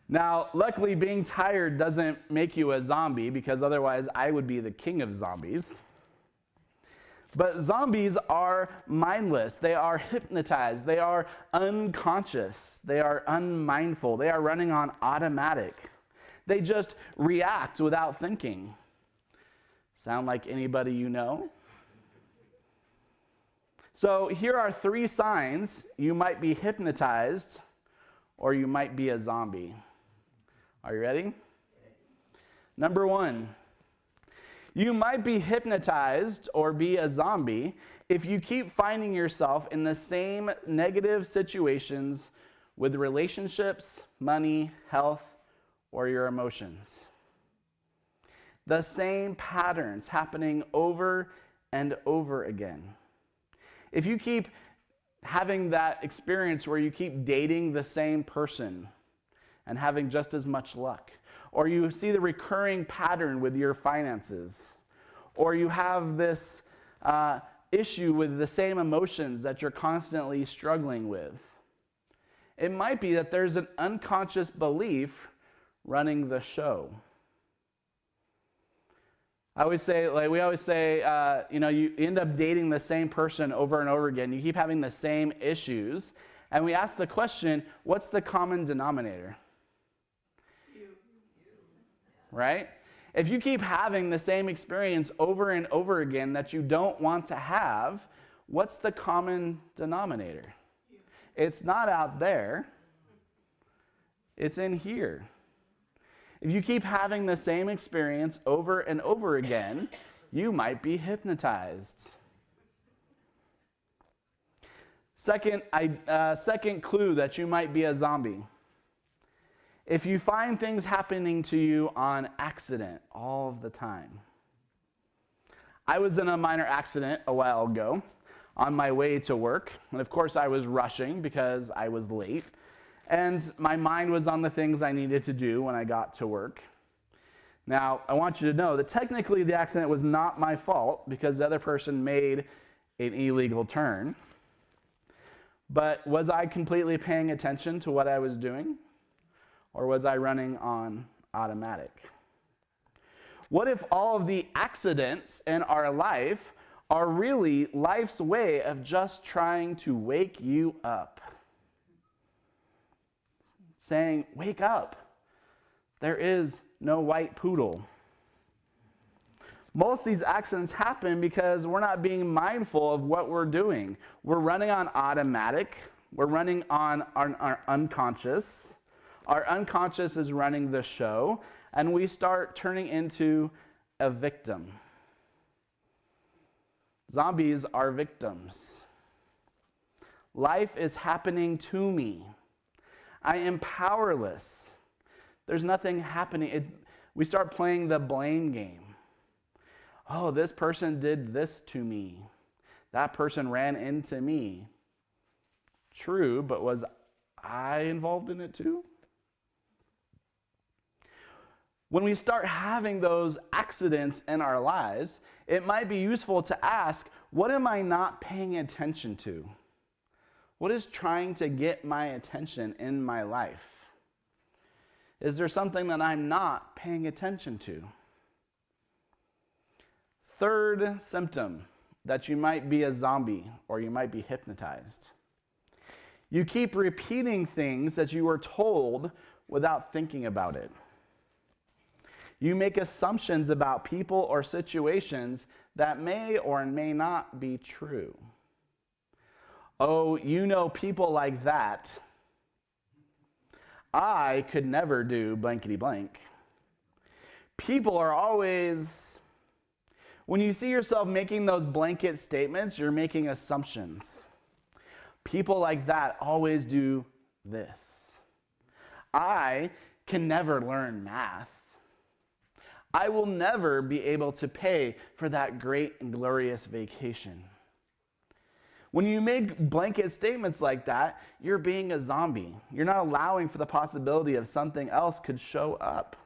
F: Now, luckily, being tired doesn't make you a zombie, because otherwise I would be the king of zombies. But zombies are mindless. They are hypnotized. They are unconscious. They are unmindful. They are running on automatic. They just react without thinking. Sound like anybody you know? So here are 3 signs you might be hypnotized or you might be a zombie. Are you ready? Number 1, you might be hypnotized or be a zombie if you keep finding yourself in the same negative situations with relationships, money, health, or your emotions. The same patterns happening over and over again. If you keep having that experience where you keep dating the same person and having just as much luck, or you see the recurring pattern with your finances, or you have this issue with the same emotions that you're constantly struggling with, it might be that there's an unconscious belief running the show. We always say, you end up dating the same person over and over again. You keep having the same issues. And we ask the question, what's the common denominator? You. Right? If you keep having the same experience over and over again that you don't want to have, what's the common denominator? You. It's not out there. It's in here. If you keep having the same experience over and over again, you might be hypnotized. Second clue that you might be a zombie. If you find things happening to you on accident all of the time. I was in a minor accident a while ago on my way to work. And of course I was rushing because I was late. And my mind was on the things I needed to do when I got to work. Now, I want you to know that technically the accident was not my fault because the other person made an illegal turn. But was I completely paying attention to what I was doing? Or was I running on automatic? What if all of the accidents in our life are really life's way of just trying to wake you up? Saying, wake up. There is no white poodle. Most of these accidents happen because we're not being mindful of what we're doing. We're running on automatic. We're running on our unconscious. Our unconscious is running the show, and we start turning into a victim. Zombies are victims. Life is happening to me. I am powerless. There's nothing happening. We start playing the blame game. Oh, this person did this to me. That person ran into me. True, but was I involved in it too? When we start having those accidents in our lives, it might be useful to ask, what am I not paying attention to? What is trying to get my attention in my life? Is there something that I'm not paying attention to? Third symptom that you might be a zombie or you might be hypnotized. You keep repeating things that you were told without thinking about it. You make assumptions about people or situations that may or may not be true. Oh, you know people like that. I could never do blankety blank. People are always, when you see yourself making those blanket statements, you're making assumptions. People like that always do this. I can never learn math. I will never be able to pay for that great and glorious vacation. When you make blanket statements like that, you're being a zombie. You're not allowing for the possibility of something else could show up.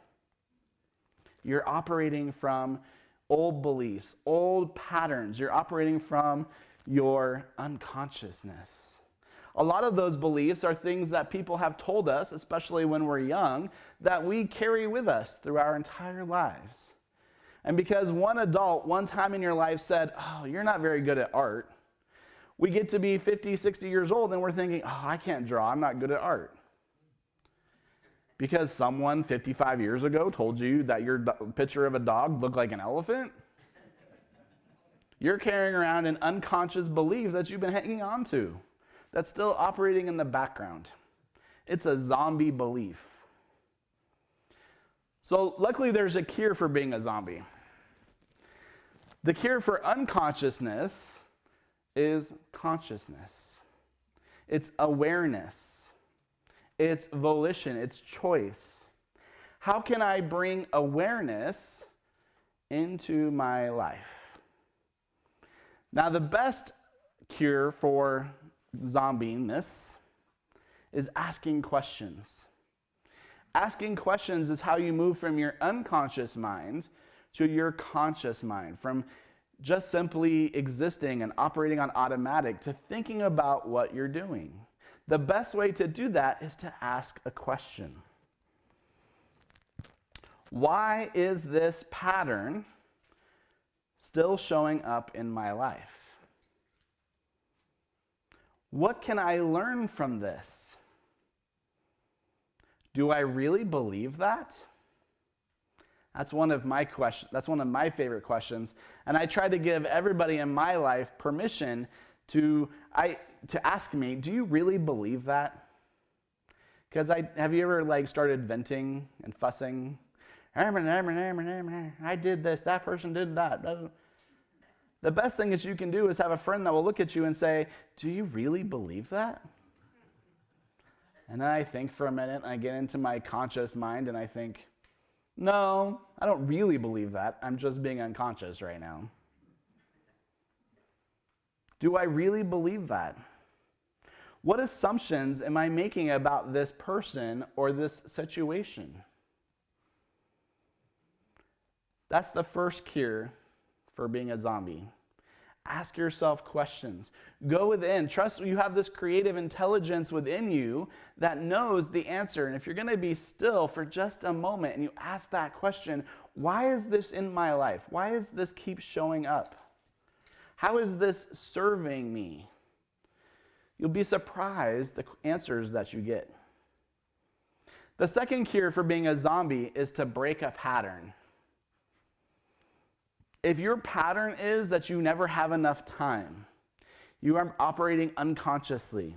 F: You're operating from old beliefs, old patterns. You're operating from your unconsciousness. A lot of those beliefs are things that people have told us, especially when we're young, that we carry with us through our entire lives. And because one adult one time in your life said, oh, you're not very good at art, we get to be 50, 60 years old and we're thinking, oh, I can't draw, I'm not good at art. Because someone 55 years ago told you that your picture of a dog looked like an elephant? You're carrying around an unconscious belief that you've been hanging on to, that's still operating in the background. It's a zombie belief. So luckily there's a cure for being a zombie. The cure for unconsciousness is consciousness. It's awareness. It's volition. It's choice. How can I bring awareness into my life? Now, the best cure for zombiness is asking questions. Asking questions is how you move from your unconscious mind to your conscious mind, from just simply existing and operating on automatic to thinking about what you're doing. The best way to do that is to ask a question. Why is this pattern still showing up in my life? What can I learn from this? Do I really believe that? That's one of my questions. That's one of my favorite questions. And I try to give everybody in my life permission to ask me, do you really believe that? Because have you ever started venting and fussing? I did this, that person did that. The best thing is you can do is have a friend that will look at you and say, do you really believe that? And then I think for a minute, and I get into my conscious mind, and I think, no, I don't really believe that. I'm just being unconscious right now. Do I really believe that? What assumptions am I making about this person or this situation? That's the first cure for being a zombie. Ask yourself questions. Go within. Trust you have this creative intelligence within you that knows the answer. And if you're going to be still for just a moment and you ask that question, why is this in my life? Why does this keep showing up? How is this serving me? You'll be surprised the answers that you get. The second cure for being a zombie is to break a pattern. If your pattern is that you never have enough time, you are operating unconsciously,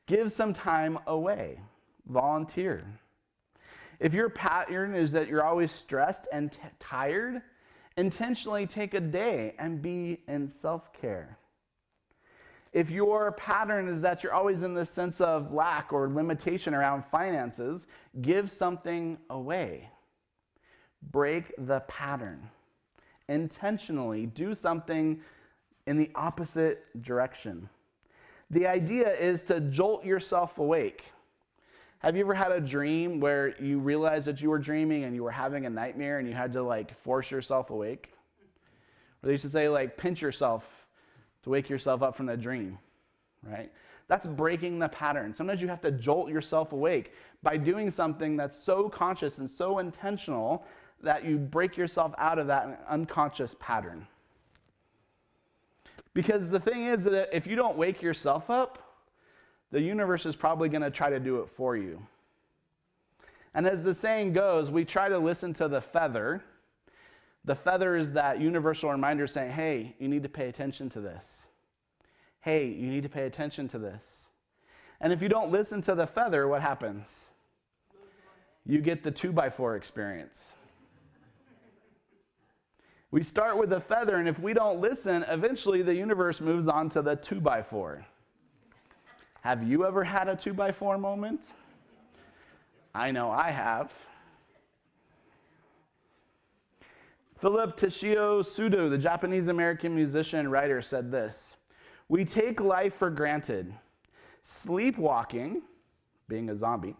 F: give some time away. Volunteer. If your pattern is that you're always stressed and tired, intentionally take a day and be in self-care. If your pattern is that you're always in this sense of lack or limitation around finances, give something away. Break the pattern. Intentionally do something in the opposite direction. The idea is to jolt yourself awake. Have you ever had a dream where you realized that you were dreaming and you were having a nightmare and you had to force yourself awake? Or they used to say pinch yourself to wake yourself up from the dream, right? That's breaking the pattern. Sometimes you have to jolt yourself awake by doing something that's so conscious and so intentional that you break yourself out of that unconscious pattern. Because the thing is that if you don't wake yourself up, the universe is probably going to try to do it for you. And as the saying goes, we try to listen to the feather. The feather is that universal reminder saying, hey, you need to pay attention to this. Hey, you need to pay attention to this. And if you don't listen to the feather, what happens? You get the 2x4 experience. We start with a feather, and if we don't listen, eventually the universe moves on to the 2x4. Have you ever had a 2x4 moment? I know I have. Philip Toshio Sudo, the Japanese-American musician and writer, said this: "We take life for granted, sleepwalking, being a zombie,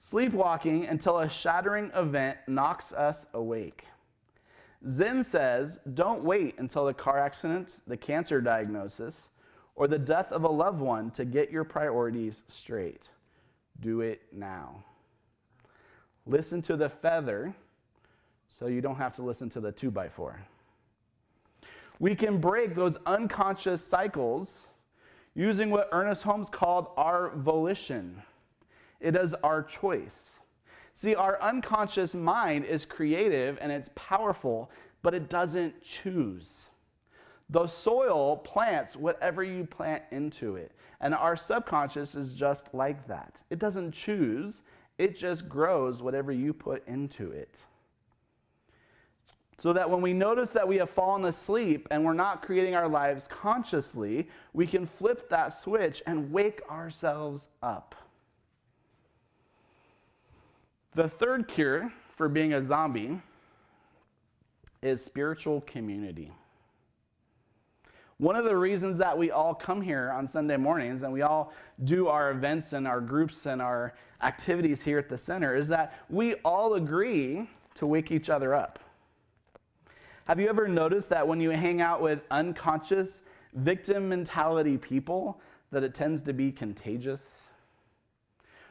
F: sleepwalking until a shattering event knocks us awake. Zen says, don't wait until the car accident, the cancer diagnosis, or the death of a loved one to get your priorities straight. Do it now." Listen to the feather so you don't have to listen to the 2x4. We can break those unconscious cycles using what Ernest Holmes called our volition. It is our choice. See, our unconscious mind is creative and it's powerful, but it doesn't choose. The soil plants whatever you plant into it. And our subconscious is just like that. It doesn't choose, it just grows whatever you put into it. So that when we notice that we have fallen asleep and we're not creating our lives consciously, we can flip that switch and wake ourselves up. The third cure for being a zombie is spiritual community. One of the reasons that we all come here on Sunday mornings and we all do our events and our groups and our activities here at the center is that we all agree to wake each other up. Have you ever noticed that when you hang out with unconscious victim mentality people, that it tends to be contagious?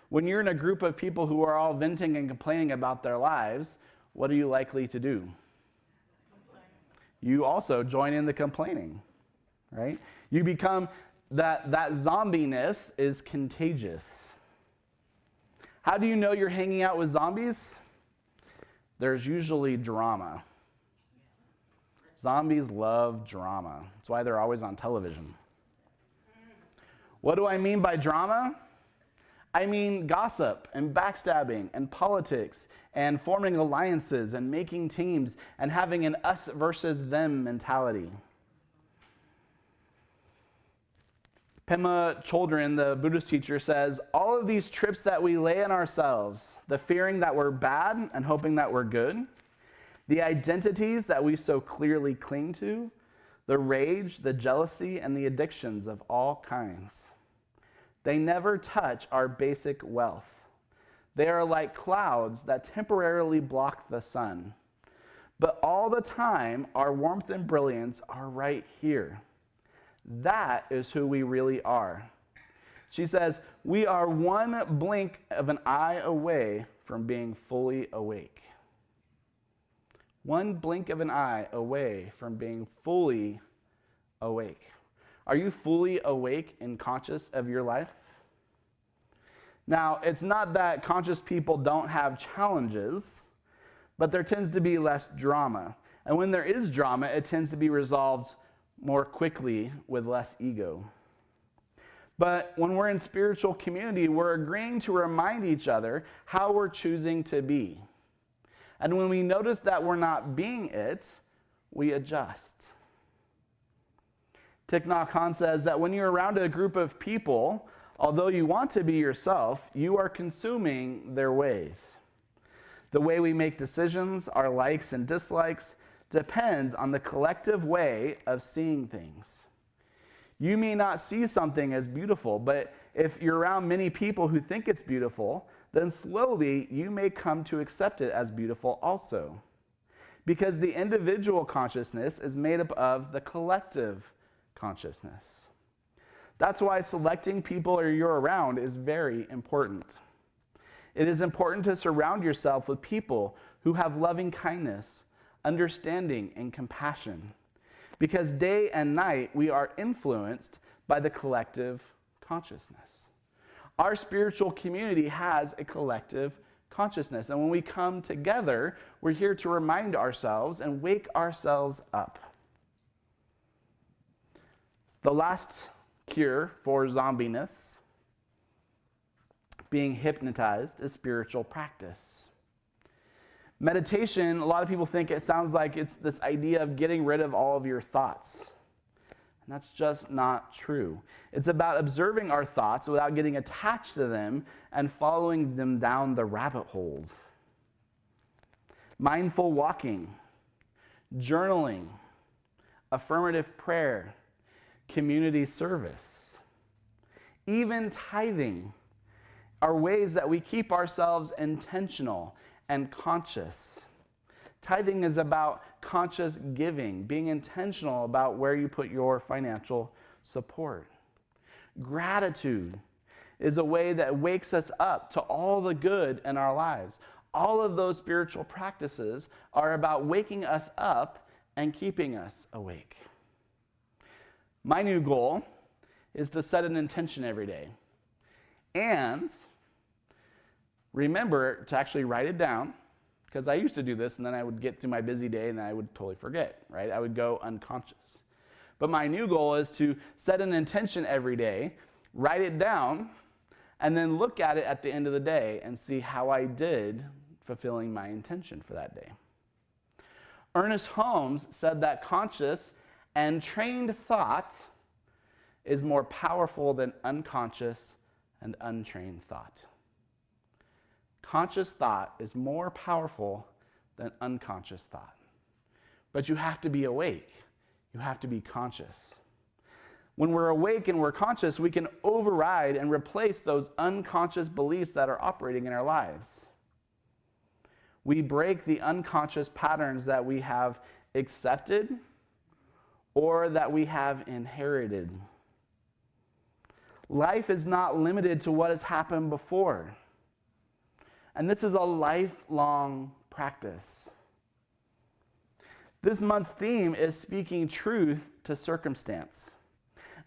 F: When you're in a group of people who are all venting and complaining about their lives, what are you likely to do? You also join in the complaining, right? You become that zombiness is contagious. How do you know you're hanging out with zombies? There's usually drama. Zombies love drama. That's why they're always on television. What do I mean by drama? I mean gossip and backstabbing and politics and forming alliances and making teams and having an us versus them mentality. Pema Chodron, the Buddhist teacher, says, all of these trips that we lay on ourselves, the fearing that we're bad and hoping that we're good, the identities that we so clearly cling to, the rage, the jealousy, and the addictions of all kinds. They never touch our basic wealth. They are like clouds that temporarily block the sun. But all the time, our warmth and brilliance are right here. That is who we really are. She says, we are one blink of an eye away from being fully awake. One blink of an eye away from being fully awake. Are you fully awake and conscious of your life? Now, it's not that conscious people don't have challenges, but there tends to be less drama. And when there is drama, it tends to be resolved more quickly with less ego. But when we're in spiritual community, we're agreeing to remind each other how we're choosing to be. And when we notice that we're not being it, we adjust. Thich Nhat Hanh says that when you're around a group of people, although you want to be yourself, you are consuming their ways. The way we make decisions, our likes and dislikes, depends on the collective way of seeing things. You may not see something as beautiful, but if you're around many people who think it's beautiful, then slowly you may come to accept it as beautiful also. Because the individual consciousness is made up of the collective consciousness. That's why selecting people you're around is very important. It is important to surround yourself with people who have loving kindness, understanding, and compassion. Because day and night we are influenced by the collective consciousness. Our spiritual community has a collective consciousness. And when we come together, we're here to remind ourselves and wake ourselves up. The last cure for zombiness, being hypnotized, is spiritual practice. Meditation, a lot of people think it sounds like it's this idea of getting rid of all of your thoughts. And that's just not true. It's about observing our thoughts without getting attached to them and following them down the rabbit holes. Mindful walking, journaling, affirmative prayer, community service, even tithing are ways that we keep ourselves intentional and conscious. Tithing is about conscious giving, being intentional about where you put your financial support. Gratitude is a way that wakes us up to all the good in our lives. All of those spiritual practices are about waking us up and keeping us awake. My new goal is to set an intention every day and remember to actually write it down, because I used to do this and then I would get through my busy day and then I would totally forget, right? I would go unconscious. But my new goal is to set an intention every day, write it down, and then look at it at the end of the day and see how I did fulfilling my intention for that day. Ernest Holmes said that conscious and trained thought is more powerful than unconscious and untrained thought. Conscious thought is more powerful than unconscious thought. But you have to be awake. You have to be conscious. When we're awake and we're conscious, we can override and replace those unconscious beliefs that are operating in our lives. We break the unconscious patterns that we have accepted or that we have inherited. Life is not limited to what has happened before. And this is a lifelong practice. This month's theme is speaking truth to circumstance.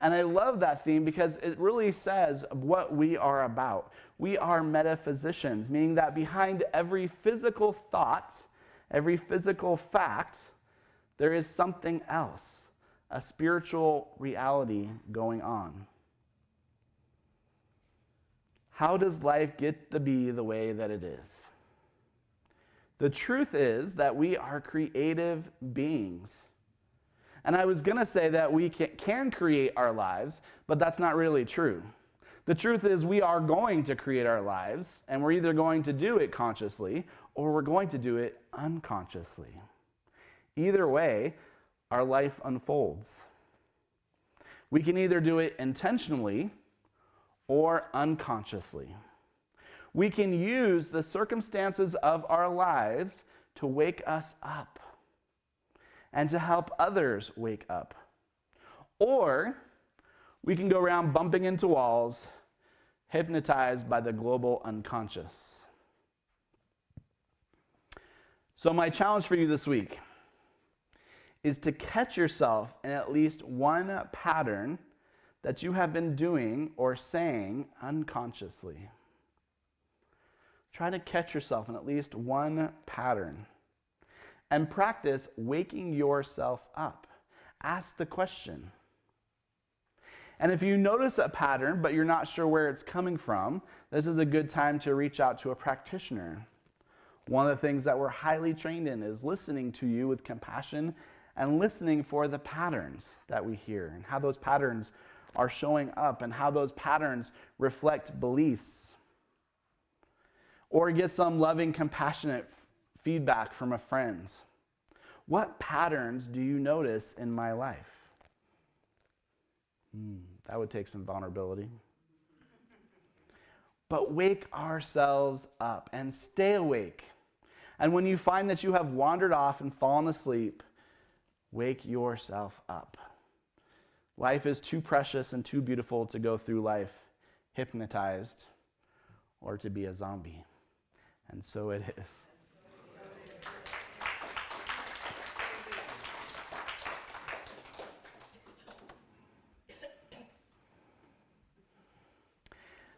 F: And I love that theme because it really says what we are about. We are metaphysicians, meaning that behind every physical thought, every physical fact, there is something else, a spiritual reality going on. How does life get to be the way that it is? The truth is that we are creative beings. And I was going to say that we can create our lives, but that's not really true. The truth is we are going to create our lives, and we're either going to do it consciously or we're going to do it unconsciously. Either way, our life unfolds. We can either do it intentionally or unconsciously. We can use the circumstances of our lives to wake us up and to help others wake up. Or we can go around bumping into walls, hypnotized by the global unconscious. So my challenge for you this week is to catch yourself in at least one pattern that you have been doing or saying unconsciously. Try to catch yourself in at least one pattern and practice waking yourself up. Ask the question. And if you notice a pattern, but you're not sure where it's coming from, this is a good time to reach out to a practitioner. One of the things that we're highly trained in is listening to you with compassion and listening for the patterns that we hear and how those patterns are showing up and how those patterns reflect beliefs. Or get some loving, compassionate feedback from a friend. What patterns do you notice in my life? That would take some vulnerability. But wake ourselves up and stay awake. And when you find that you have wandered off and fallen asleep, wake yourself up. Life is too precious and too beautiful to go through life hypnotized or to be a zombie. And so it is.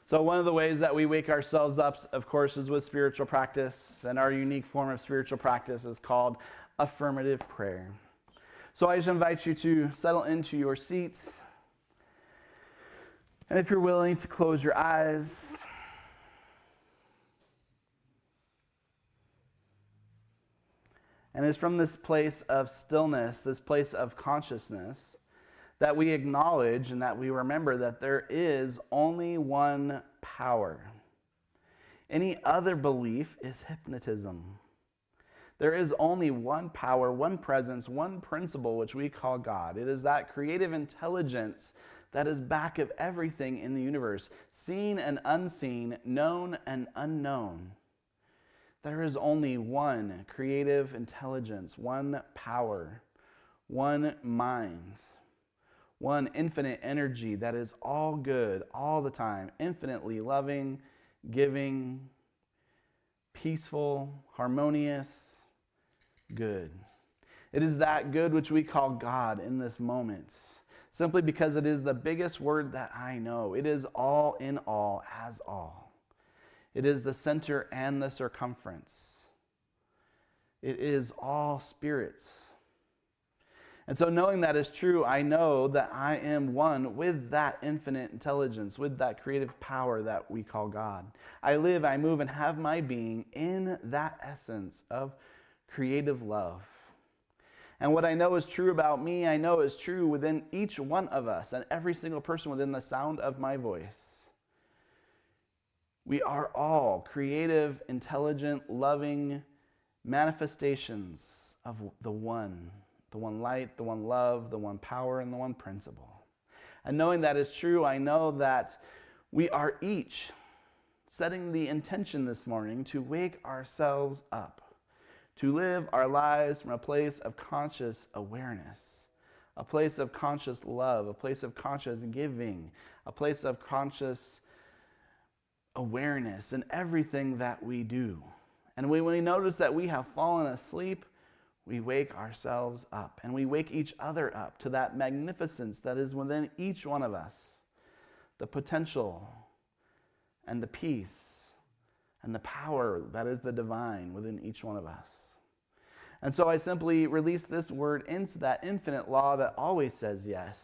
F: So one of the ways that we wake ourselves up, of course, is with spiritual practice. And our unique form of spiritual practice is called affirmative prayer. So I just invite you to settle into your seats. And if you're willing to close your eyes. And it's from this place of stillness, this place of consciousness, that we acknowledge and that we remember that there is only one power. Any other belief is hypnotism. There is only one power, one presence, one principle, which we call God. It is that creative intelligence that is back of everything in the universe, seen and unseen, known and unknown. There is only one creative intelligence, one power, one mind, one infinite energy that is all good all the time, infinitely loving, giving, peaceful, harmonious, good. It is that good which we call God in this moment, simply because it is the biggest word that I know. It is all in all, as all. It is the center and the circumference. It is all spirits. And so knowing that is true, I know that I am one with that infinite intelligence, with that creative power that we call God. I live, I move, and have my being in that essence of creative love. And what I know is true about me, I know is true within each one of us and every single person within the sound of my voice. We are all creative, intelligent, loving manifestations of the one light, the one love, the one power, and the one principle. And knowing that is true, I know that we are each setting the intention this morning to wake ourselves up, to live our lives from a place of conscious awareness, a place of conscious love, a place of conscious giving, a place of conscious awareness in everything that we do. And when we notice that we have fallen asleep, we wake ourselves up, and we wake each other up to that magnificence that is within each one of us, the potential and the peace and the power that is the divine within each one of us. And so I simply release this word into that infinite law that always says yes,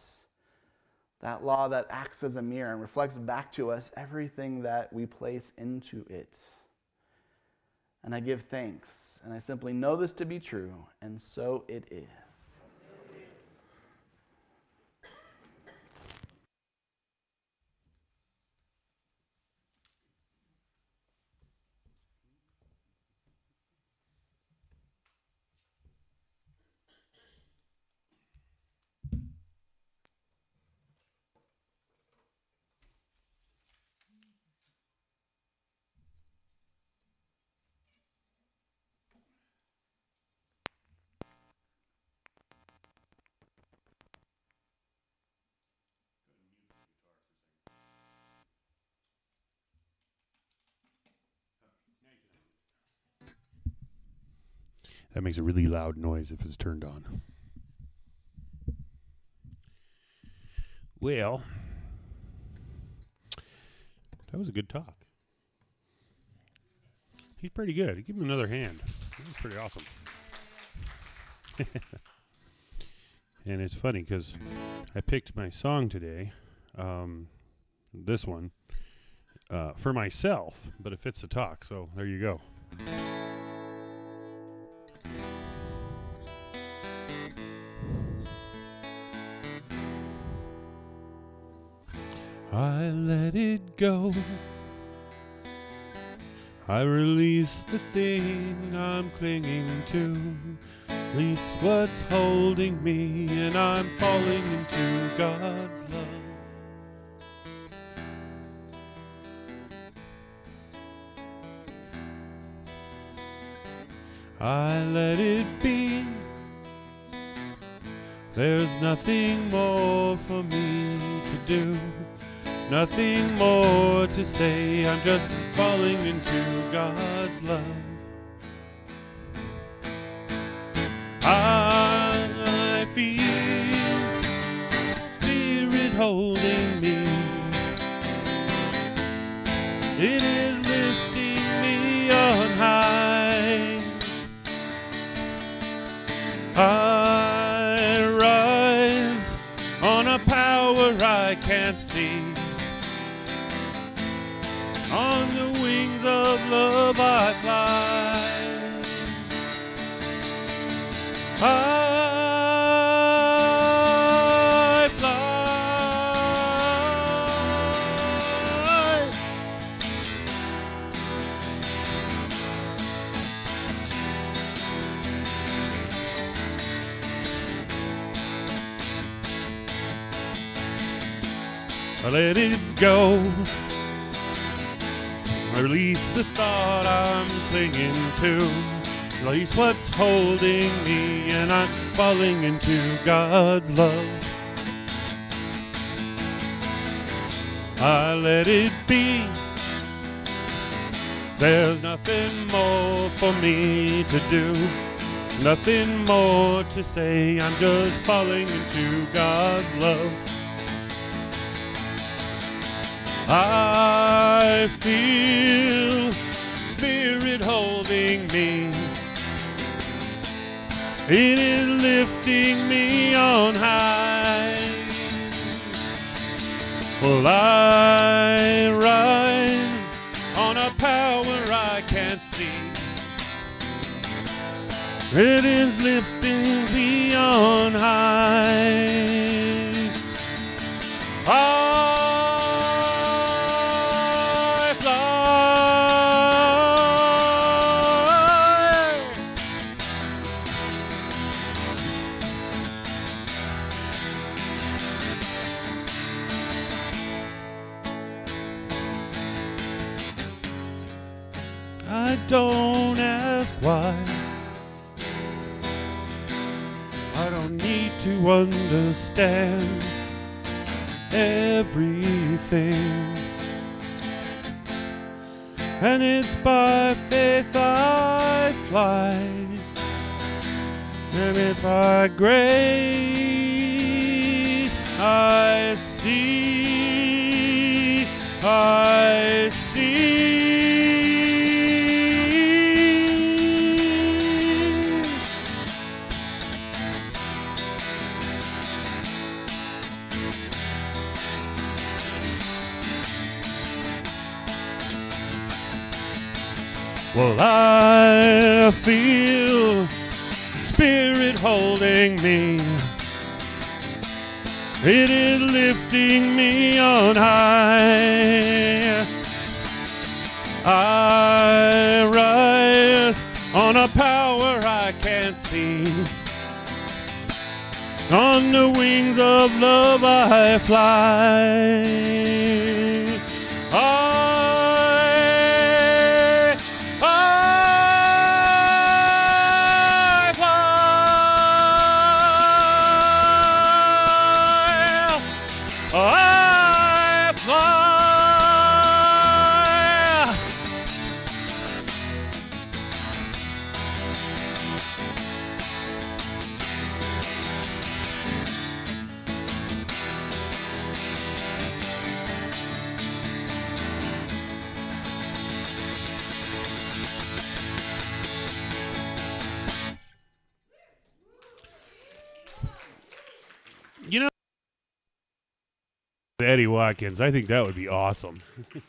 F: that law that acts as a mirror and reflects back to us everything that we place into it. And I give thanks. And I simply know this to be true, and so it is.
J: That makes a really loud noise if it's turned on. Well, that was a good talk. He's pretty good. Give him another hand. That was pretty awesome. And it's funny because I picked my song today, this one, for myself, but it fits the talk, so there you go. I let it go. I release the thing I'm clinging to. Release what's holding me, and I'm falling into God's love. I let it be. There's nothing more for me to do. Nothing more to say, I'm just falling into God's love. I feel Spirit holding me. It is lifting me on high. I rise on a power I can't see. On the wings of love I fly. I fly. I let it go. I release the thought I'm clinging to. Release what's holding me, and I'm falling into God's love. I let it be. There's nothing more for me to do. Nothing more to say. I'm just falling into God's love. I feel Spirit holding me. It is lifting me on high. Well, I rise on a power I can't see. It is lifting me on high. I fly. I don't ask why. I don't need to understand everything. And it's by faith I fly. And it's by grace I see. I see. Well, I feel Spirit holding me. It is lifting me on high. I rise on a power I can't see. On the wings of love I fly. You know, Eddie Watkins, I think that would be awesome.
F: So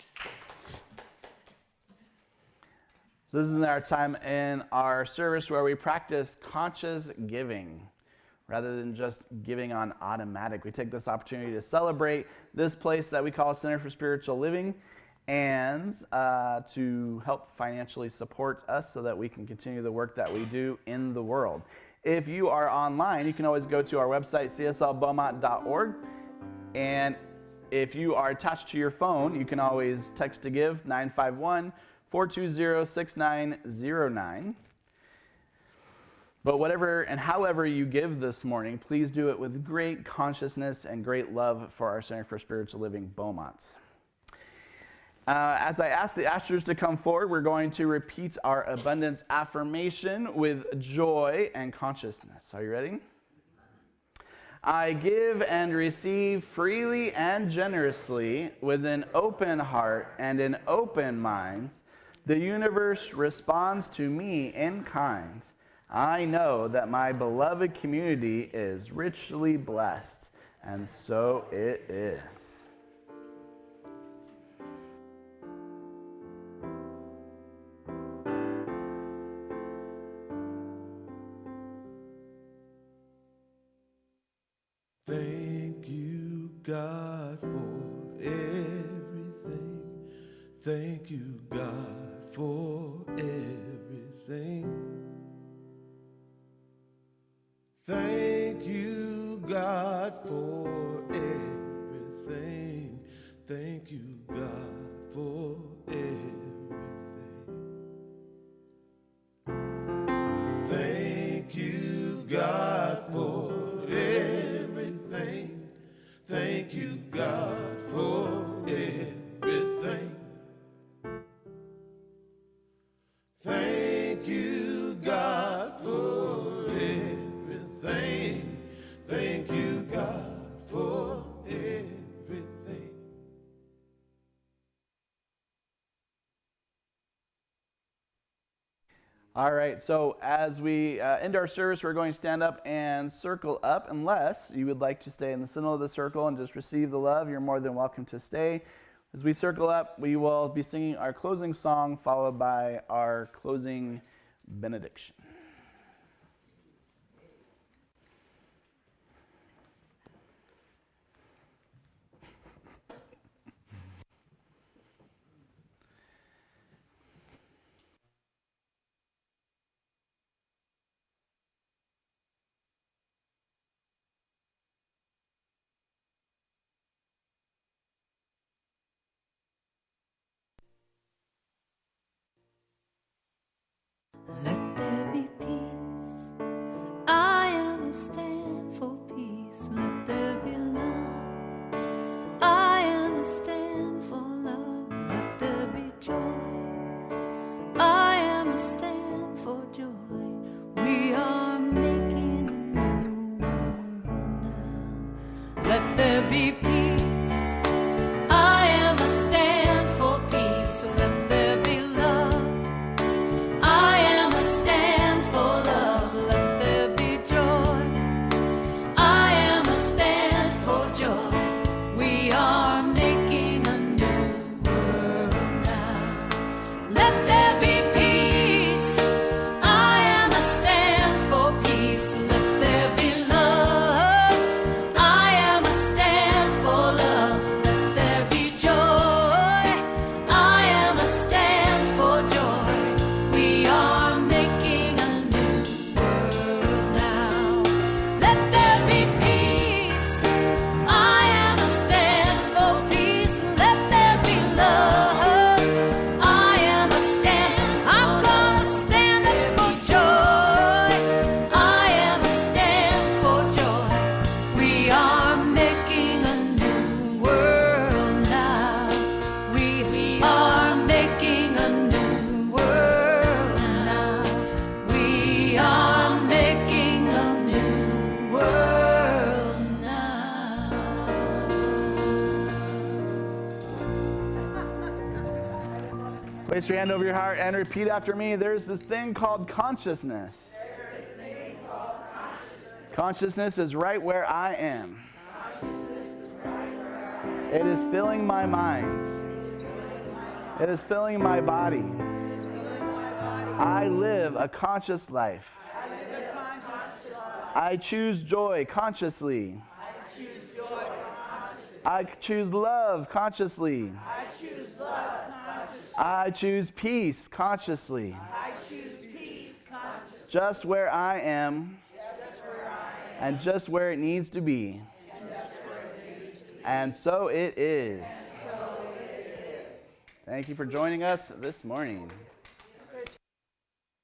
F: this is our time in our service where we practice conscious giving rather than just giving on automatic. We take this opportunity to celebrate this place that we call Center for Spiritual Living and to help financially support us so that we can continue the work that we do in the world. If you are online, you can always go to our website, cslbeaumont.org. And if you are attached to your phone, you can always text to give 951-420-6909. But whatever and however you give this morning, please do it with great consciousness and great love for our Center for Spiritual Living Beaumont. As I ask the ushers to come forward, we're going to repeat our abundance affirmation with joy and consciousness. Are you ready? I give and receive freely and generously with an open heart and an open mind. The universe responds to me in kind. I know that my beloved community is richly blessed, and so it is.
I: Thank you, God, for everything. Thank you, God, for everything. Thank you, God, for everything. Thank you, God, for everything. Thank you, God, for everything. Thank you, God, for everything. Thank you, God, for everything. Thank you, God, for everything.
F: All right, so as we end our service, we're going to stand up and circle up. Unless you would like to stay in the center of the circle and just receive the love, you're more than welcome to stay. As we circle up, we will be singing our closing song, followed by our closing benediction.
G: Let there be peace. I am a stand for peace. Let there be love. I am a stand for love. Let there be joy. I am a stand for joy. We are making a new world now. Let there be peace. I am a stand for peace. Let there be love. I am a stand for love, let there be joy. I am a stand for joy. We are making a new world now. Let there be peace. I am a stand for peace. Let there be love. I am a stand for love. Let there be joy. I am a stand for joy. We are making a new world now. Let there be peace. I am a stand for peace. Let there be love. I am a stand. I'm gonna stand up for joy. I am a stand for joy. We are making a new world now. We are making a new world now. We are making a new world now.
F: Place your hand over your heart and repeat after me. There's this thing called consciousness. Consciousness is right where I am. It is filling my mind. It is filling my body. I live a conscious life. I choose joy consciously. I choose love consciously. I choose peace consciously. Just where I am and just where it needs to be. And so it is. Thank you for joining us this morning.